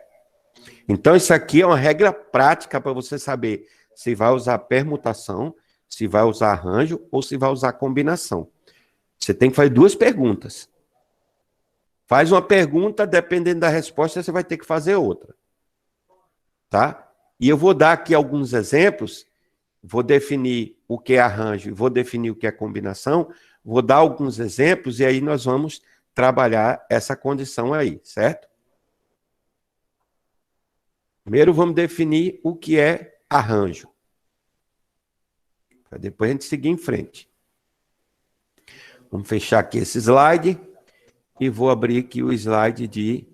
Então, isso aqui é uma regra prática para você saber se vai usar permutação, se vai usar arranjo ou se vai usar combinação. Você tem que fazer duas perguntas. Faz uma pergunta, dependendo da resposta, você vai ter que fazer outra. Tá? E eu vou dar aqui alguns exemplos, vou definir o que é arranjo, vou definir o que é combinação, vou dar alguns exemplos e aí nós vamos trabalhar essa condição aí, certo? Primeiro vamos definir o que é arranjo. Para depois a gente seguir em frente. Vamos fechar aqui esse slide e vou abrir aqui o slide de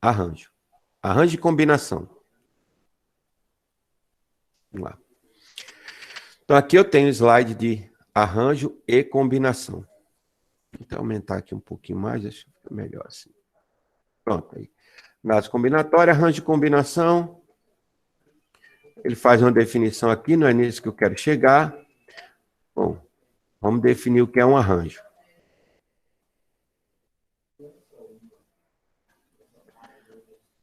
arranjo. Arranjo e combinação. Vamos lá. Então aqui eu tenho o slide de arranjo e combinação. Vou aumentar aqui um pouquinho mais, deixa eu ficar melhor assim. Pronto, aí. Análise combinatória, arranjo e combinação. Ele faz uma definição aqui, não é nisso que eu quero chegar. Bom, vamos definir o que é um arranjo.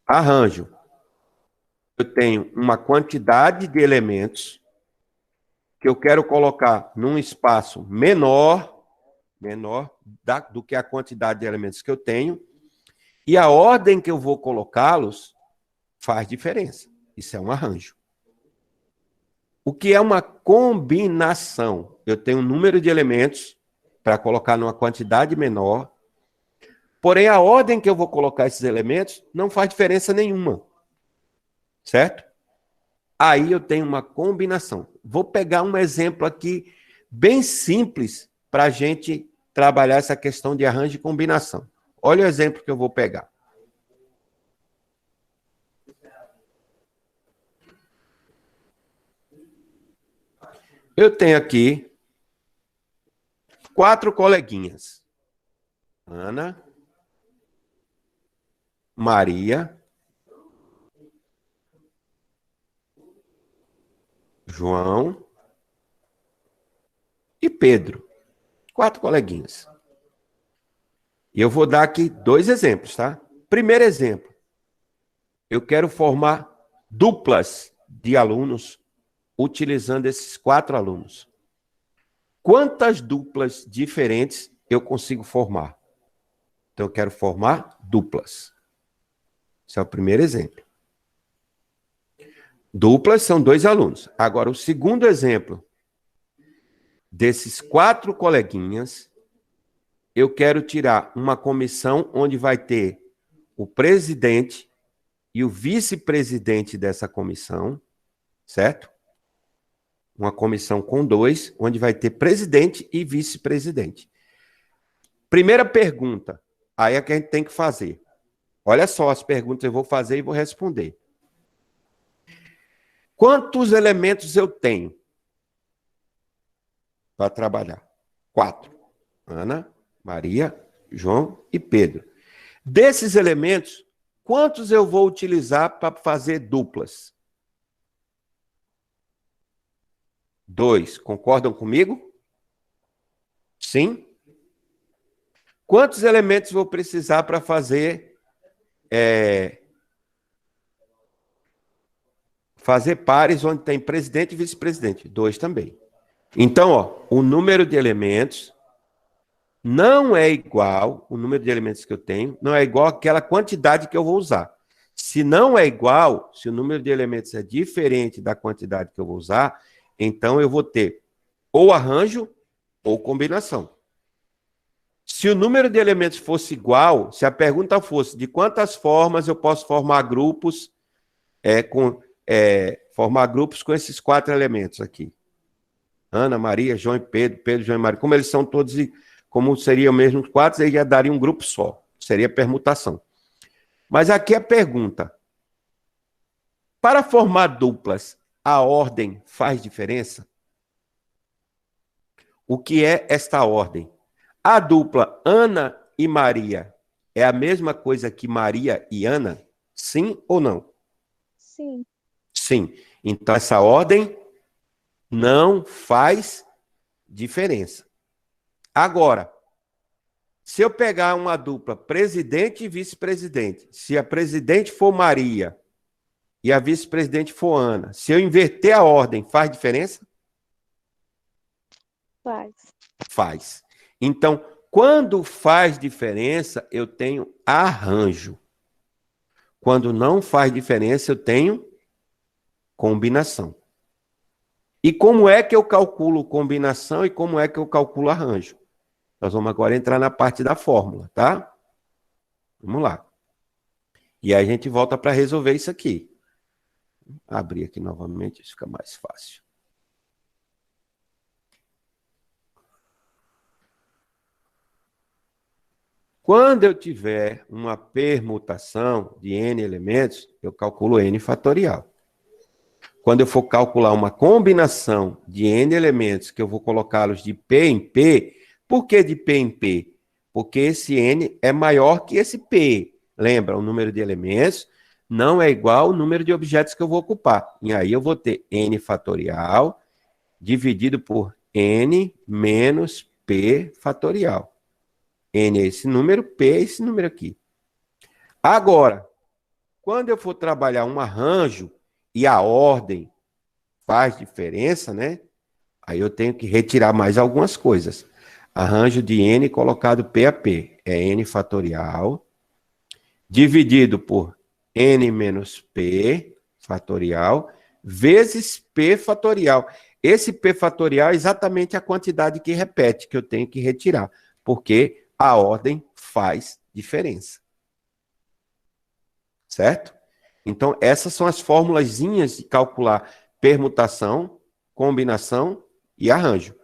Arranjo. Eu tenho uma quantidade de elementos que eu quero colocar num espaço menor do que a quantidade de elementos que eu tenho, e a ordem que eu vou colocá-los faz diferença. Isso é um arranjo. O que é uma combinação? Eu tenho um número de elementos para colocar numa quantidade menor, porém a ordem que eu vou colocar esses elementos não faz diferença nenhuma. Certo? Aí eu tenho uma combinação. Vou pegar um exemplo aqui bem simples para a gente trabalhar essa questão de arranjo e combinação. Olha o exemplo que eu vou pegar. Eu tenho aqui 4 coleguinhas. Ana, Maria, João e Pedro. 4 coleguinhas. E eu vou dar aqui 2 exemplos, tá? Primeiro exemplo. Eu quero formar duplas de alunos utilizando esses 4 alunos. quantas duplas diferentes eu consigo formar? Então, eu quero formar duplas. Esse é o primeiro exemplo. Duplas são 2 alunos. Agora, o segundo exemplo, desses 4 coleguinhas, eu quero tirar uma comissão onde vai ter o presidente e o vice-presidente dessa comissão, certo? Uma comissão com 2, onde vai ter presidente e vice-presidente. Primeira pergunta, aí é que a gente tem que fazer. Olha só as perguntas que eu vou fazer e vou responder. Quantos elementos eu tenho para trabalhar? 4. Ana, Maria, João e Pedro. Desses elementos, quantos eu vou utilizar para fazer duplas? 2. Concordam comigo? Sim? Quantos elementos vou precisar para fazer pares onde tem presidente e vice-presidente? 2 também. Então, ó, o número de elementos não é igual, o número de elementos que eu tenho, não é igual àquela quantidade que eu vou usar. Se não é igual, se o número de elementos é diferente da quantidade que eu vou usar, então eu vou ter ou arranjo ou combinação. Se o número de elementos fosse igual, se a pergunta fosse de quantas formas eu posso formar grupos com esses 4 elementos aqui. Ana, Maria, João e Pedro, Pedro, João e Maria. Como eles são todos, como seriam mesmo 4, aí já daria um grupo só. Seria permutação. Mas aqui a pergunta. Para formar duplas, a ordem faz diferença? O que é esta ordem? A dupla Ana e Maria é a mesma coisa que Maria e Ana? Sim ou não?
Sim.
Sim. Então, essa ordem não faz diferença. Agora, se eu pegar uma dupla presidente e vice-presidente, se a presidente for Maria e a vice-presidente for Ana, se eu inverter a ordem, faz diferença?
Faz.
Faz. Então, quando faz diferença, eu tenho arranjo. Quando não faz diferença, eu tenho combinação. E como é que eu calculo combinação e como é que eu calculo arranjo? Nós vamos agora entrar na parte da fórmula, tá? Vamos lá. E aí a gente volta para resolver isso aqui. Vou abrir aqui novamente, isso fica mais fácil. Quando eu tiver uma permutação de n elementos, eu calculo n fatorial. Quando eu for calcular uma combinação de n elementos, que eu vou colocá-los de P em P, por que de P em P? Porque esse n é maior que esse P. Lembra, o número de elementos não é igual ao número de objetos que eu vou ocupar. E aí eu vou ter n fatorial dividido por n menos P fatorial. N é esse número, P é esse número aqui. Agora, quando eu for trabalhar um arranjo e a ordem faz diferença, né? Aí eu tenho que retirar mais algumas coisas. Arranjo de n colocado P a P. É n fatorial dividido por n menos P fatorial vezes P fatorial. Esse P fatorial é exatamente a quantidade que repete, que eu tenho que retirar, porque a ordem faz diferença. Certo? Então, essas são as formulazinhas de calcular permutação, combinação e arranjo.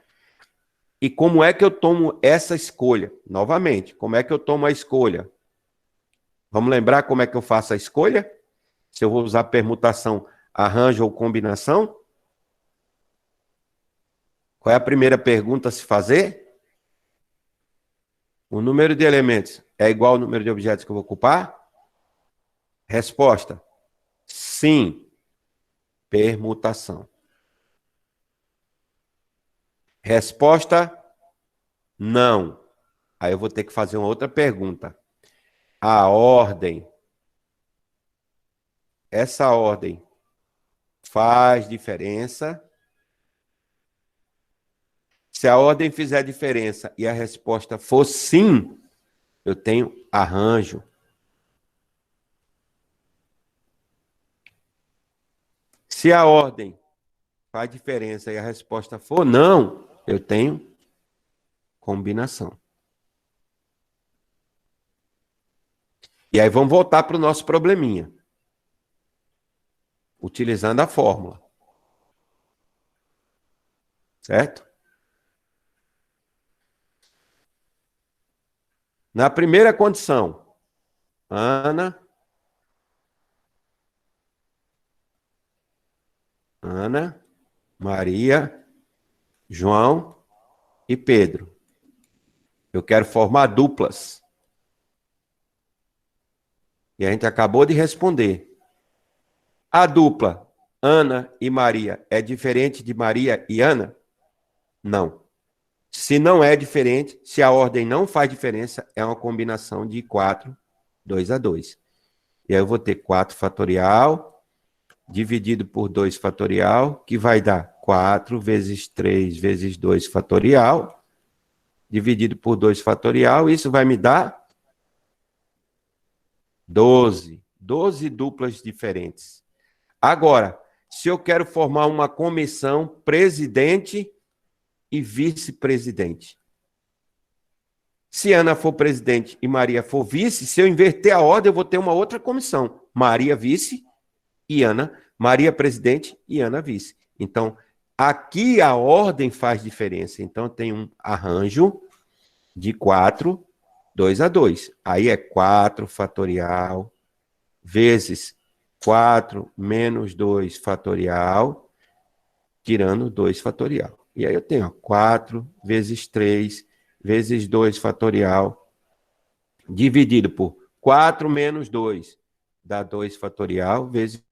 E como é que eu tomo essa escolha? Novamente, como é que eu tomo a escolha? Vamos lembrar como é que eu faço a escolha? Se eu vou usar permutação, arranjo ou combinação? Qual é a primeira pergunta a se fazer? O número de elementos é igual ao número de objetos que eu vou ocupar? Resposta: sim. Permutação. Resposta: não. Aí eu vou ter que fazer uma outra pergunta. A ordem, essa ordem faz diferença? Se a ordem fizer diferença e a resposta for sim, eu tenho arranjo. Se a ordem faz diferença e a resposta for não, eu tenho combinação. E aí vamos voltar para o nosso probleminha. Utilizando a fórmula. Certo? Na primeira condição, Ana, Maria, João e Pedro. Eu quero formar duplas. E a gente acabou de responder. A dupla Ana e Maria é diferente de Maria e Ana? Não. Se não é diferente, se a ordem não faz diferença, é uma combinação de 4, 2 a 2. E aí eu vou ter 4 fatorial dividido por 2 fatorial, que vai dar 4 vezes 3 vezes 2 fatorial, dividido por 2 fatorial, isso vai me dar 12. 12 duplas diferentes. Agora, se eu quero formar uma comissão presidente e vice-presidente. Se Ana for presidente e Maria for vice, se eu inverter a ordem, eu vou ter uma outra comissão. Maria vice e Ana, Maria presidente e Ana vice. Então, aqui a ordem faz diferença. Então, tem um arranjo de 4, 2 a 2. Aí é 4 fatorial vezes 4 menos 2 fatorial, tirando 2 fatorial. E aí eu tenho 4 vezes 3 vezes 2 fatorial, dividido por 4 menos 2, dá 2 fatorial, vezes.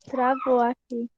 Travou aqui.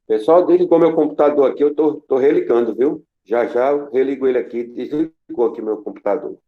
Pessoal, desligou meu computador aqui, eu tô religando, viu? Já já eu religo ele aqui, desligou aqui meu computador.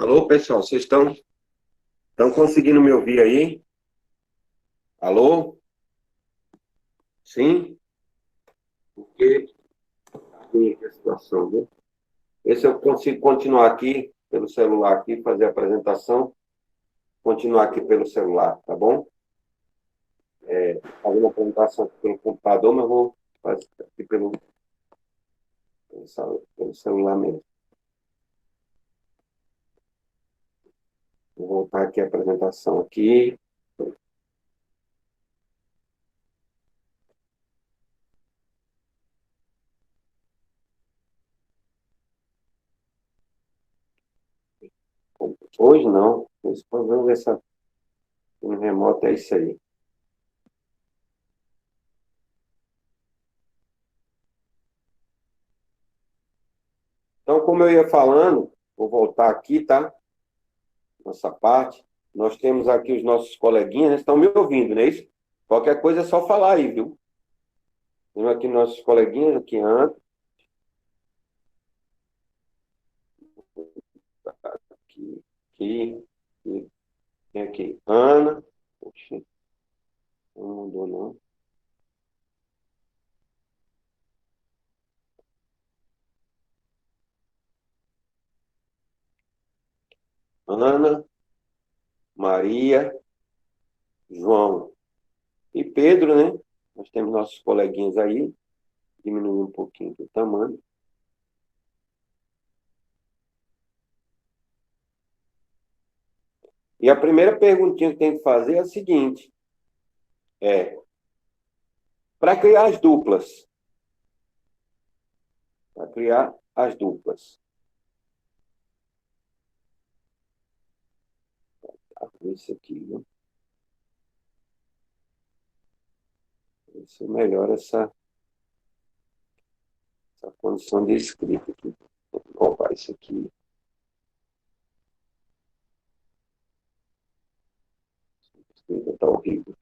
Alô, pessoal, vocês estão conseguindo me ouvir aí? Alô? Sim? Porque a situação, viu? Ver se eu consigo continuar aqui pelo celular aqui, fazer a apresentação, continuar aqui pelo celular, tá bom? Fazer uma apresentação aqui pelo computador, mas vou fazer aqui pelo celular mesmo. Vou voltar aqui a apresentação aqui. Hoje não. Depois vamos ver se no remoto é isso aí. Então, como eu ia falando, vou voltar aqui, tá? Nossa parte. Nós temos aqui os nossos coleguinhas, estão me ouvindo, não é isso? Qualquer coisa é só falar aí, viu? Temos aqui nossos coleguinhas, aqui antes, aqui. Tem aqui Ana. Poxa, não mudou, não. Ana, Maria, João e Pedro, né? Nós temos nossos coleguinhas aí. Diminuir um pouquinho o tamanho. E a primeira perguntinha que tem que fazer é a seguinte: para criar as duplas. Para criar as duplas. Isso aqui, viu? Isso melhora essa condição de escrita aqui. Vou roubar isso aqui. A escrita está horrível.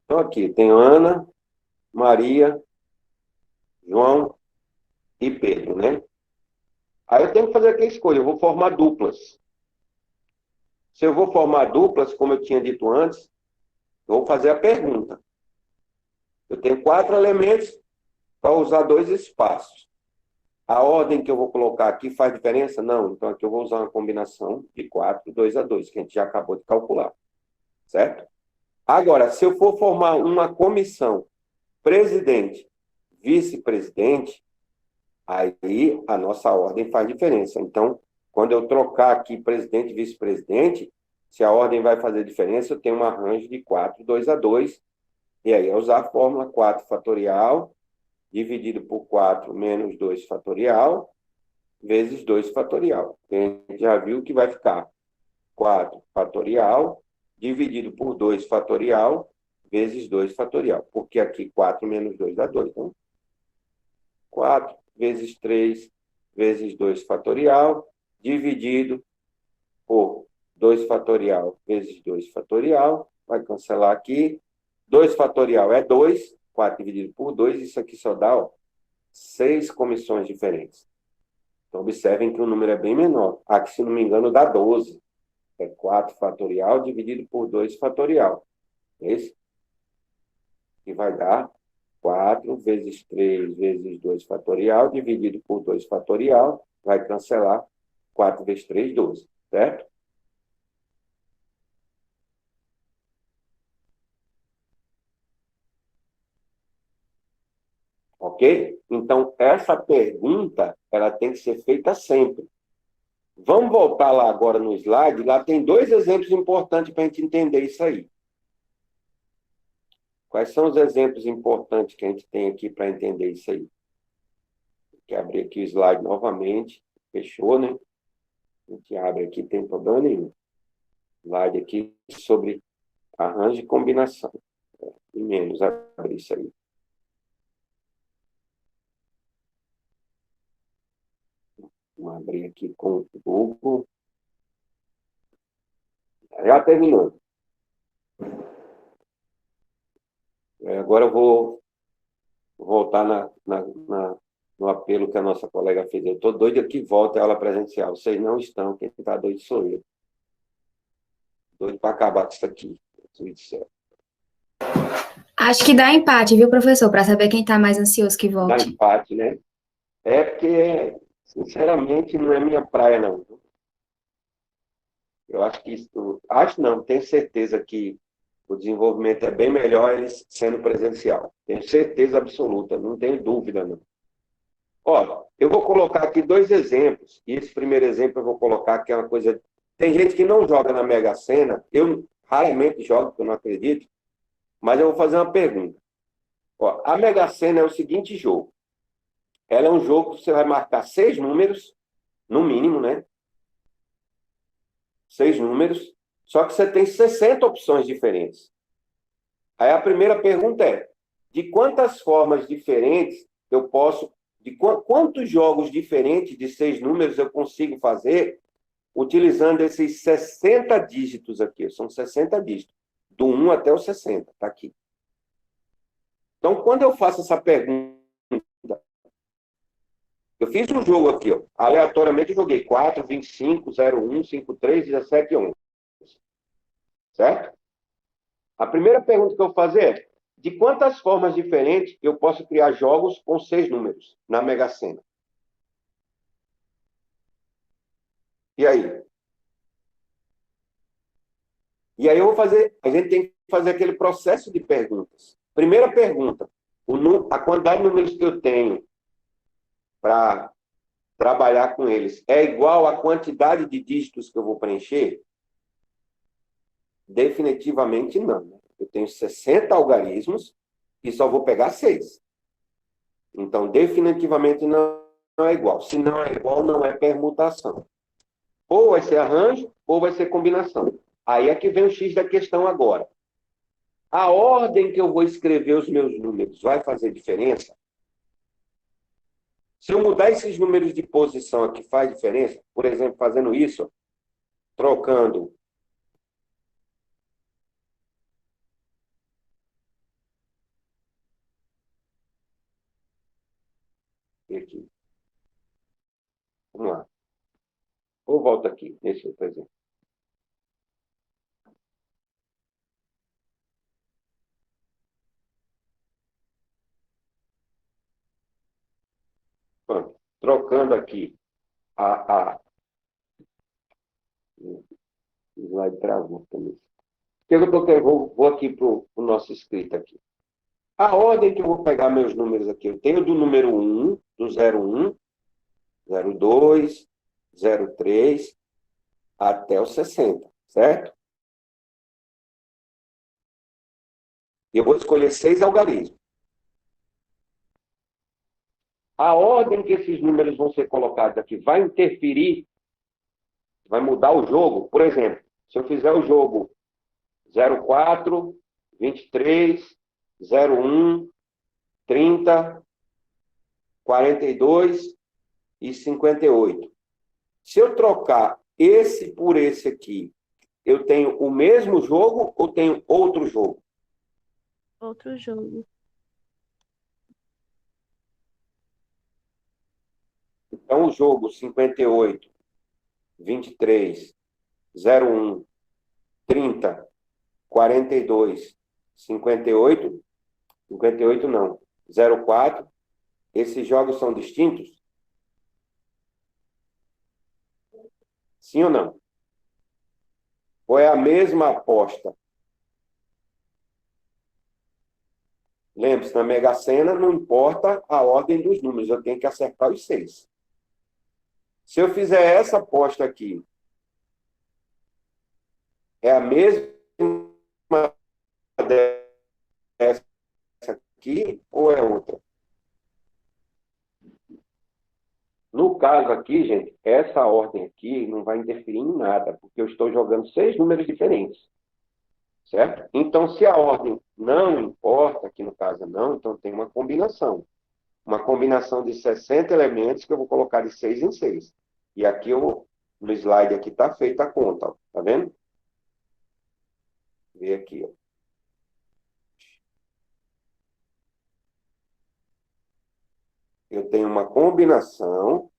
Então, aqui tem Ana, Maria, João e Pedro, né? Aí eu tenho que fazer aqui a escolha. Eu vou formar duplas. Se eu vou formar duplas, como eu tinha dito antes, eu vou fazer a pergunta. Eu tenho 4 elementos para usar 2 espaços. A ordem que eu vou colocar aqui faz diferença? Não. Então, aqui eu vou usar uma combinação de 4, 2 a 2, que a gente já acabou de calcular. Certo? Agora, se eu for formar uma comissão presidente, vice-presidente, aí a nossa ordem faz diferença. Então, quando eu trocar aqui presidente e vice-presidente, se a ordem vai fazer diferença, eu tenho um arranjo de 4, 2 a 2, e aí é usar a fórmula 4 fatorial, dividido por 4 menos 2 fatorial, vezes 2 fatorial. A gente já viu que vai ficar 4 fatorial, dividido por 2 fatorial, vezes 2 fatorial. Porque aqui 4 menos 2 dá 2. Então, 4 vezes 3 vezes 2 fatorial, dividido por 2 fatorial vezes 2 fatorial. Vai cancelar aqui. 2 fatorial é 2. 4 dividido por 2, isso aqui só dá 6 comissões diferentes. Então, observem que o número é bem menor. Aqui, se não me engano, dá 12. É 4 fatorial dividido por 2 fatorial. Esse que vai dar 4 vezes 3 vezes 2 fatorial, dividido por 2 fatorial, vai cancelar 4 vezes 3, 12. Certo? Ok? Então, essa pergunta, ela tem que ser feita sempre. Vamos voltar lá agora no slide. Lá tem 2 exemplos importantes para a gente entender isso aí. Quais são os exemplos importantes que a gente tem aqui para entender isso aí? Tem que abrir aqui o slide novamente. Fechou, né? A gente abre aqui, tem problema nenhum. Slide aqui sobre arranjo e combinação. E menos abrir isso aí. Vamos abrir aqui com o Google. Já terminou. Agora eu vou voltar no apelo que a nossa colega fez. Eu estou doido que volte a aula presencial. Vocês não estão, quem está doido sou eu. Doido para acabar com isso aqui. Tudo certo.
Acho que dá empate, viu, professor? Para saber quem está mais ansioso que
Dá
volte.
empate, né? É porque, sinceramente, não é minha praia, não. Eu acho que isso. Acho não, tenho certeza que o desenvolvimento é bem melhor eles sendo presencial. Tenho certeza absoluta, não tenho dúvida, não. Ó, eu vou colocar aqui dois exemplos, e esse primeiro exemplo eu vou colocar que é uma coisa. Tem gente que não joga na Mega Sena, eu raramente jogo, porque eu não acredito, mas eu vou fazer uma pergunta. Ó, a Mega Sena é o seguinte jogo. Ela é um jogo que você vai marcar 6 números, no mínimo, né? 6 números, só que você tem 60 opções diferentes. Aí a primeira pergunta é: de quantas formas diferentes eu posso, de quantos jogos diferentes de 6 números eu consigo fazer utilizando esses 60 dígitos aqui? São 60 dígitos, do 1 até o 60, está aqui. Então, quando eu faço essa pergunta, eu fiz um jogo aqui, ó, aleatoriamente eu joguei 4, 25, 01, 53, 17 e 11. Certo? A primeira pergunta que eu vou fazer é: de quantas formas diferentes eu posso criar jogos com 6 números na Mega Sena? E aí? E aí eu vou fazer, a gente tem que fazer aquele processo de perguntas. Primeira pergunta: a quantidade de números que eu tenho para trabalhar com eles é igual à quantidade de dígitos que eu vou preencher? Definitivamente não. Né? Eu tenho 60 algarismos e só vou pegar 6. Então, definitivamente não é igual. Se não é igual, não é permutação. Ou vai ser arranjo, ou vai ser combinação. Aí é que vem o X da questão agora. A ordem que eu vou escrever os meus números vai fazer diferença? Se eu mudar esses números de posição aqui, faz diferença? Por exemplo, fazendo isso, trocando. Aqui. Vamos lá. Ou volta aqui, nesse outro exemplo. Pronto. Trocando aqui o slide travou também. Vou aqui para o nosso escrito aqui. A ordem que eu vou pegar meus números aqui, eu tenho do número 1, do 01, 02, 03, até o 60, certo? E eu vou escolher 6 algarismos. A ordem que esses números vão ser colocados aqui vai interferir, vai mudar o jogo. Por exemplo, se eu fizer o jogo 04, 23, 01, 30, 42 e 58. Se eu trocar esse por esse aqui, eu tenho o mesmo jogo ou tenho outro jogo?
Outro jogo.
Então, o jogo 58, 23, 01, 30, 42, 58, 58 não, 04, esses jogos são distintos? Sim ou não? Ou é a mesma aposta? Lembre-se, na Mega Sena não importa a ordem dos números, eu tenho que acertar os 6. Se eu fizer essa aposta aqui, é a mesma dessa aqui ou é outra? No caso aqui, gente, essa ordem aqui não vai interferir em nada, porque eu estou jogando 6 números diferentes, certo? Então, se a ordem não importa, aqui no caso não, então tem uma combinação. Uma combinação de 60 elementos que eu vou colocar de 6 em 6. E aqui, no slide aqui, está feita a conta, ó, tá vendo? Vê aqui, ó. eu tenho uma combinação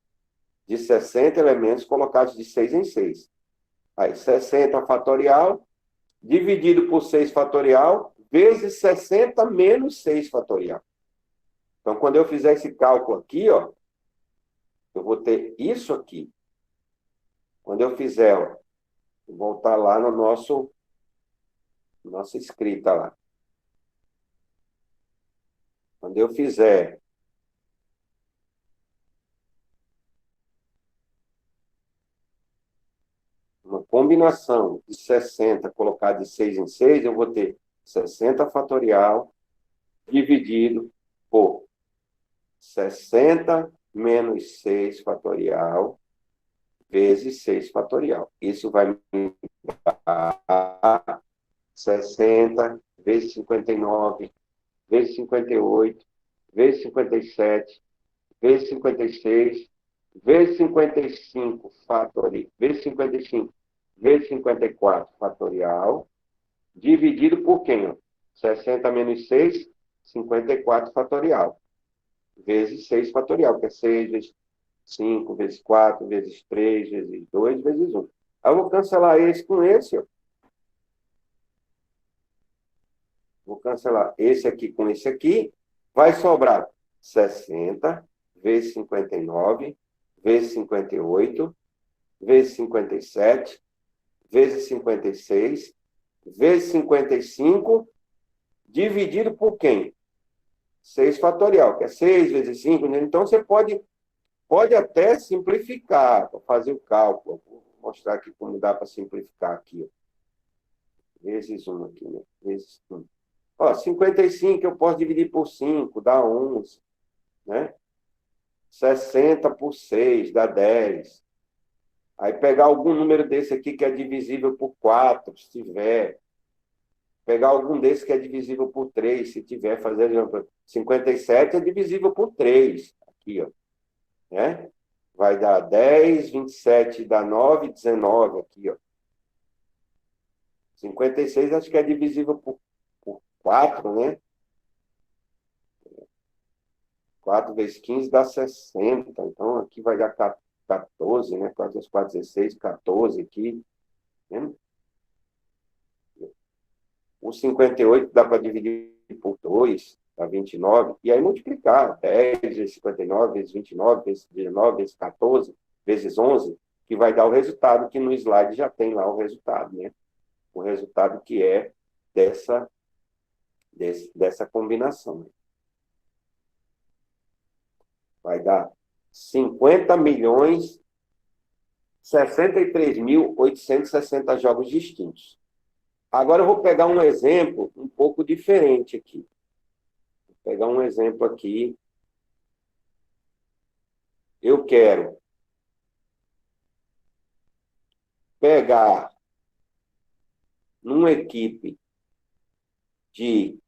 de 60 elementos colocados de 6 em 6. Aí, 60 fatorial, dividido por 6 fatorial, vezes 60 menos 6 fatorial. Então, quando eu fizer esse cálculo aqui, ó, eu vou ter isso aqui. Quando eu fizer, ó, vou voltar lá no nossa escrita lá. Quando eu fizer uma combinação de 60 colocado de 6 em 6, eu vou ter 60 fatorial dividido por 60 menos 6 fatorial vezes 6 fatorial. Isso vai me dar 60 vezes 59, vezes 58, vezes 57, vezes 56, vezes 55 fatorial, vezes 55, vezes 54 fatorial, dividido por quem? 60 menos 6, 54 fatorial, vezes 6 fatorial, que é 6 vezes 5, vezes 4, vezes 3, vezes 2, vezes 1. Aí eu vou cancelar esse com esse, ó. Vou cancelar esse aqui com esse aqui. Vai sobrar 60 vezes 59, vezes 58, vezes 57, vezes 56, vezes 55, dividido por quem? 6 fatorial, que é 6 vezes 5. Né? Então, você pode até simplificar para fazer o cálculo. Vou mostrar aqui como dá para simplificar aqui. Ó. Vezes 1 aqui, né? Vezes 1. Ó, 55 eu posso dividir por 5, dá 11. Né? 60 por 6, dá 10. Aí pegar algum número desse aqui que é divisível por 4, se tiver. Pegar algum desse que é divisível por 3, se tiver. Fazer 57 é divisível por 3. Aqui, ó. Né? Vai dar 10, 27 dá 9, 19 aqui, ó. 56 acho que é divisível por 4, né? 4 vezes 15 dá 60. Então, aqui vai dar 14, né? 4 vezes 4, 16, 14 aqui. Né? O 58 dá para dividir por 2, dá 29. E aí multiplicar. 10 vezes 59, vezes 29, vezes 19, vezes 14, vezes 11, que vai dar o resultado que no slide já tem lá o resultado, né? O resultado que é dessa combinação. Vai dar 50.063.860 jogos distintos. Agora eu vou pegar um exemplo um pouco diferente aqui. Vou pegar um exemplo aqui. Eu quero pegar numa equipe de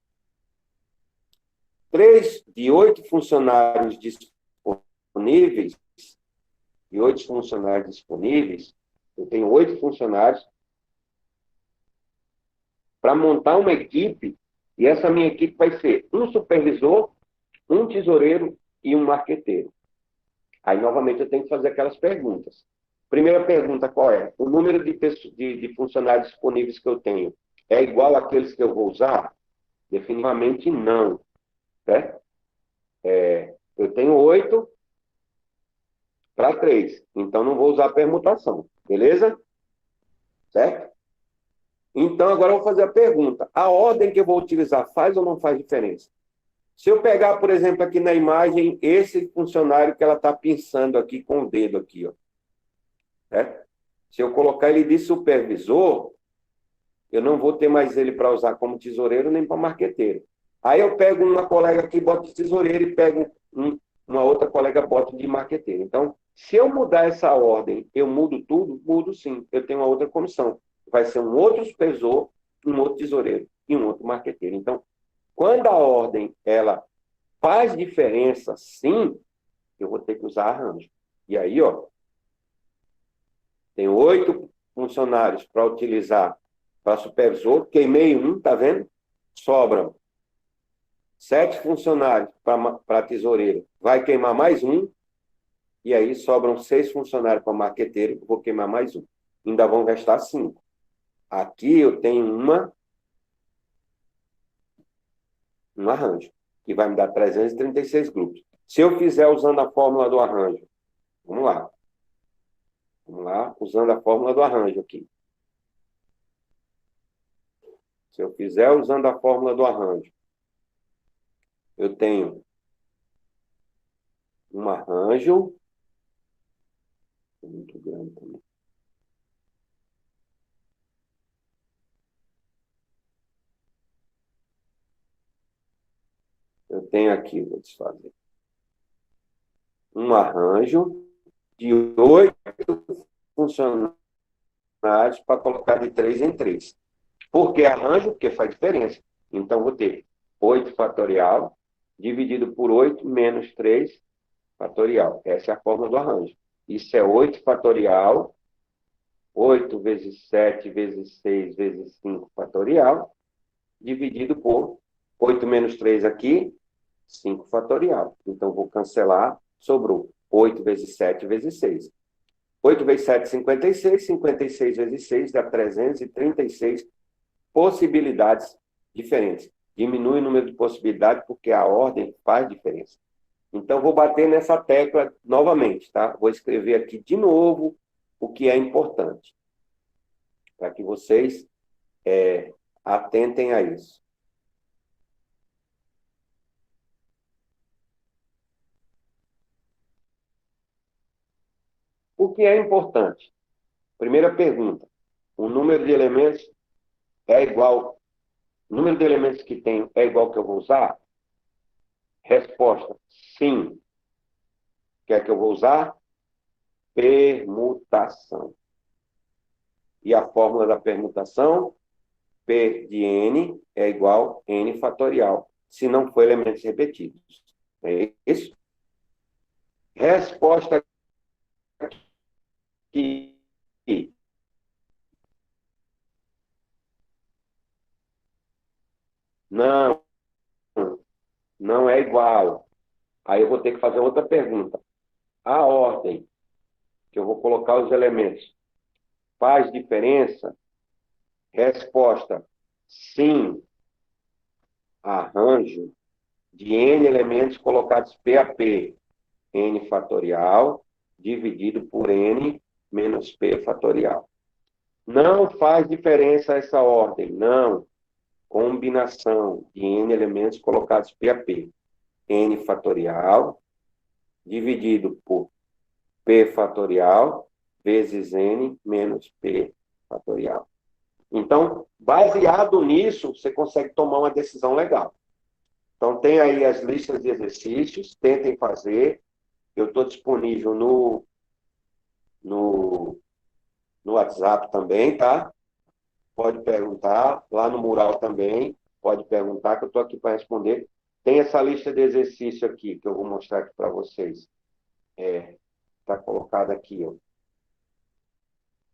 8 funcionários disponíveis, eu tenho 8 funcionários para montar uma equipe, e essa minha equipe vai ser um supervisor, um tesoureiro e um marqueteiro. Aí, novamente, eu tenho que fazer aquelas perguntas. Primeira pergunta, qual é? O número de funcionários disponíveis que eu tenho é igual àqueles que eu vou usar? Definitivamente não. Certo? Eu tenho 8 para 3, então não vou usar permutação. Beleza? Certo? Então, agora eu vou fazer a pergunta. A ordem que eu vou utilizar faz ou não faz diferença? Se eu pegar, por exemplo, aqui na imagem, esse funcionário que ela está pensando aqui com o dedo aqui, ó. Certo? Se eu colocar ele de supervisor, eu não vou ter mais ele para usar como tesoureiro nem para marqueteiro. Aí eu pego uma colega aqui, boto de tesoureiro e pego uma outra colega, boto de marqueteiro. Então, se eu mudar essa ordem, eu mudo tudo? Mudo sim. Eu tenho uma outra comissão. Vai ser um outro supervisor, um outro tesoureiro e um outro marqueteiro. Então, quando a ordem ela faz diferença, sim, eu vou ter que usar arranjo. E aí, ó, tem 8 funcionários para utilizar para supervisor, queimei um, tá vendo? Sobram 7 funcionários para tesoureiro, vai queimar mais um, e aí sobram 6 funcionários para marqueteiro, vou queimar mais um. Ainda vão restar 5. Aqui eu tenho um arranjo, que vai me dar 336 grupos. Se eu fizer usando a fórmula do arranjo, vamos lá, usando a fórmula do arranjo aqui. Se eu fizer usando a fórmula do arranjo, eu tenho um arranjo, muito grande também. Eu tenho aqui, vou desfazer, um arranjo de 8 funcionários para colocar de 3 em 3. Por que arranjo? Porque faz diferença. Então, vou ter 8 fatorial dividido por 8 menos 3 fatorial. Essa é a fórmula do arranjo. Isso é 8 fatorial, 8 vezes 7 vezes 6 vezes 5 fatorial, dividido por 8 menos 3 aqui, 5 fatorial. Então, vou cancelar, sobrou 8 vezes 7 vezes 6. 8 vezes 7, 56. 56 vezes 6 dá 336 possibilidades diferentes. Diminui o número de possibilidades porque a ordem faz diferença. Então, vou bater nessa tecla novamente, tá? Vou escrever aqui de novo o que é importante, para que vocês atentem a isso. O que é importante? Primeira pergunta. O número de elementos é igual... O número de elementos que tenho é igual ao que eu vou usar? Resposta, sim. O que é que eu vou usar? Permutação. E a fórmula da permutação? P de n é igual a n fatorial, se não for elementos repetidos. É isso? Resposta aqui. Não, não é igual. Aí eu vou ter que fazer outra pergunta. A ordem que eu vou colocar os elementos faz diferença? Resposta, sim. Arranjo de n elementos colocados P a P, n fatorial, dividido por n menos P fatorial. Não faz diferença essa ordem, não. Combinação de n elementos colocados P a P, n fatorial, dividido por P fatorial, vezes n menos P fatorial. Então, baseado nisso, você consegue tomar uma decisão legal. Então, tem aí as listas de exercícios, tentem fazer. Eu estou disponível no WhatsApp também, tá? Pode perguntar. Lá no mural também, pode perguntar, que eu estou aqui para responder. Tem essa lista de exercício aqui, que eu vou mostrar aqui para vocês. Está colocada aqui, ó.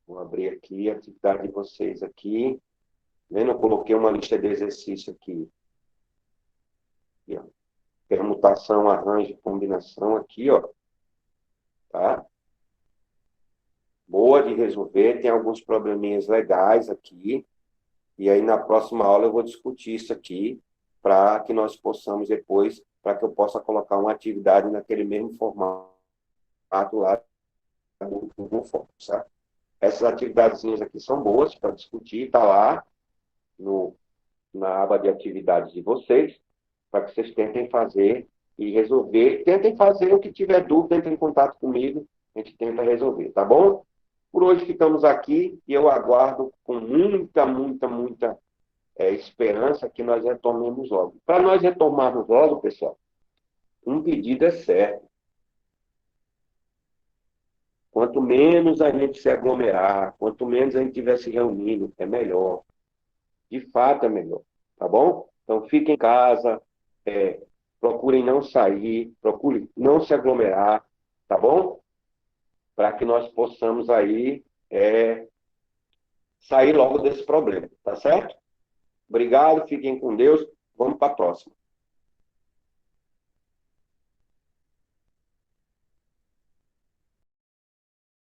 Vou abrir aqui a atividade de vocês aqui. Vendo? Eu coloquei uma lista de exercício aqui. Aqui, ó. Permutação, arranjo, combinação aqui, ó. Tá? Boa de resolver. Tem alguns probleminhas legais aqui. E aí, na próxima aula, eu vou discutir isso aqui para que nós possamos depois, para que eu possa colocar uma atividade naquele mesmo formato lá do Google Forms, certo? Essas atividadezinhas aqui são boas para discutir, está lá na aba de atividades de vocês, para que vocês tentem fazer e resolver. Tentem fazer, o que tiver dúvida, entre em contato comigo, a gente tenta resolver, tá bom? Por hoje ficamos aqui e eu aguardo com muita esperança que nós retornemos logo. Para nós retornarmos logo, pessoal, um pedido é certo. Quanto menos a gente se aglomerar, quanto menos a gente estiver se reunindo, é melhor. De fato, é melhor. Tá bom? Então, fiquem em casa, procurem não sair, procurem não se aglomerar, tá bom? Para que nós possamos aí sair logo desse problema, tá certo? Obrigado, fiquem com Deus. Vamos para a próxima.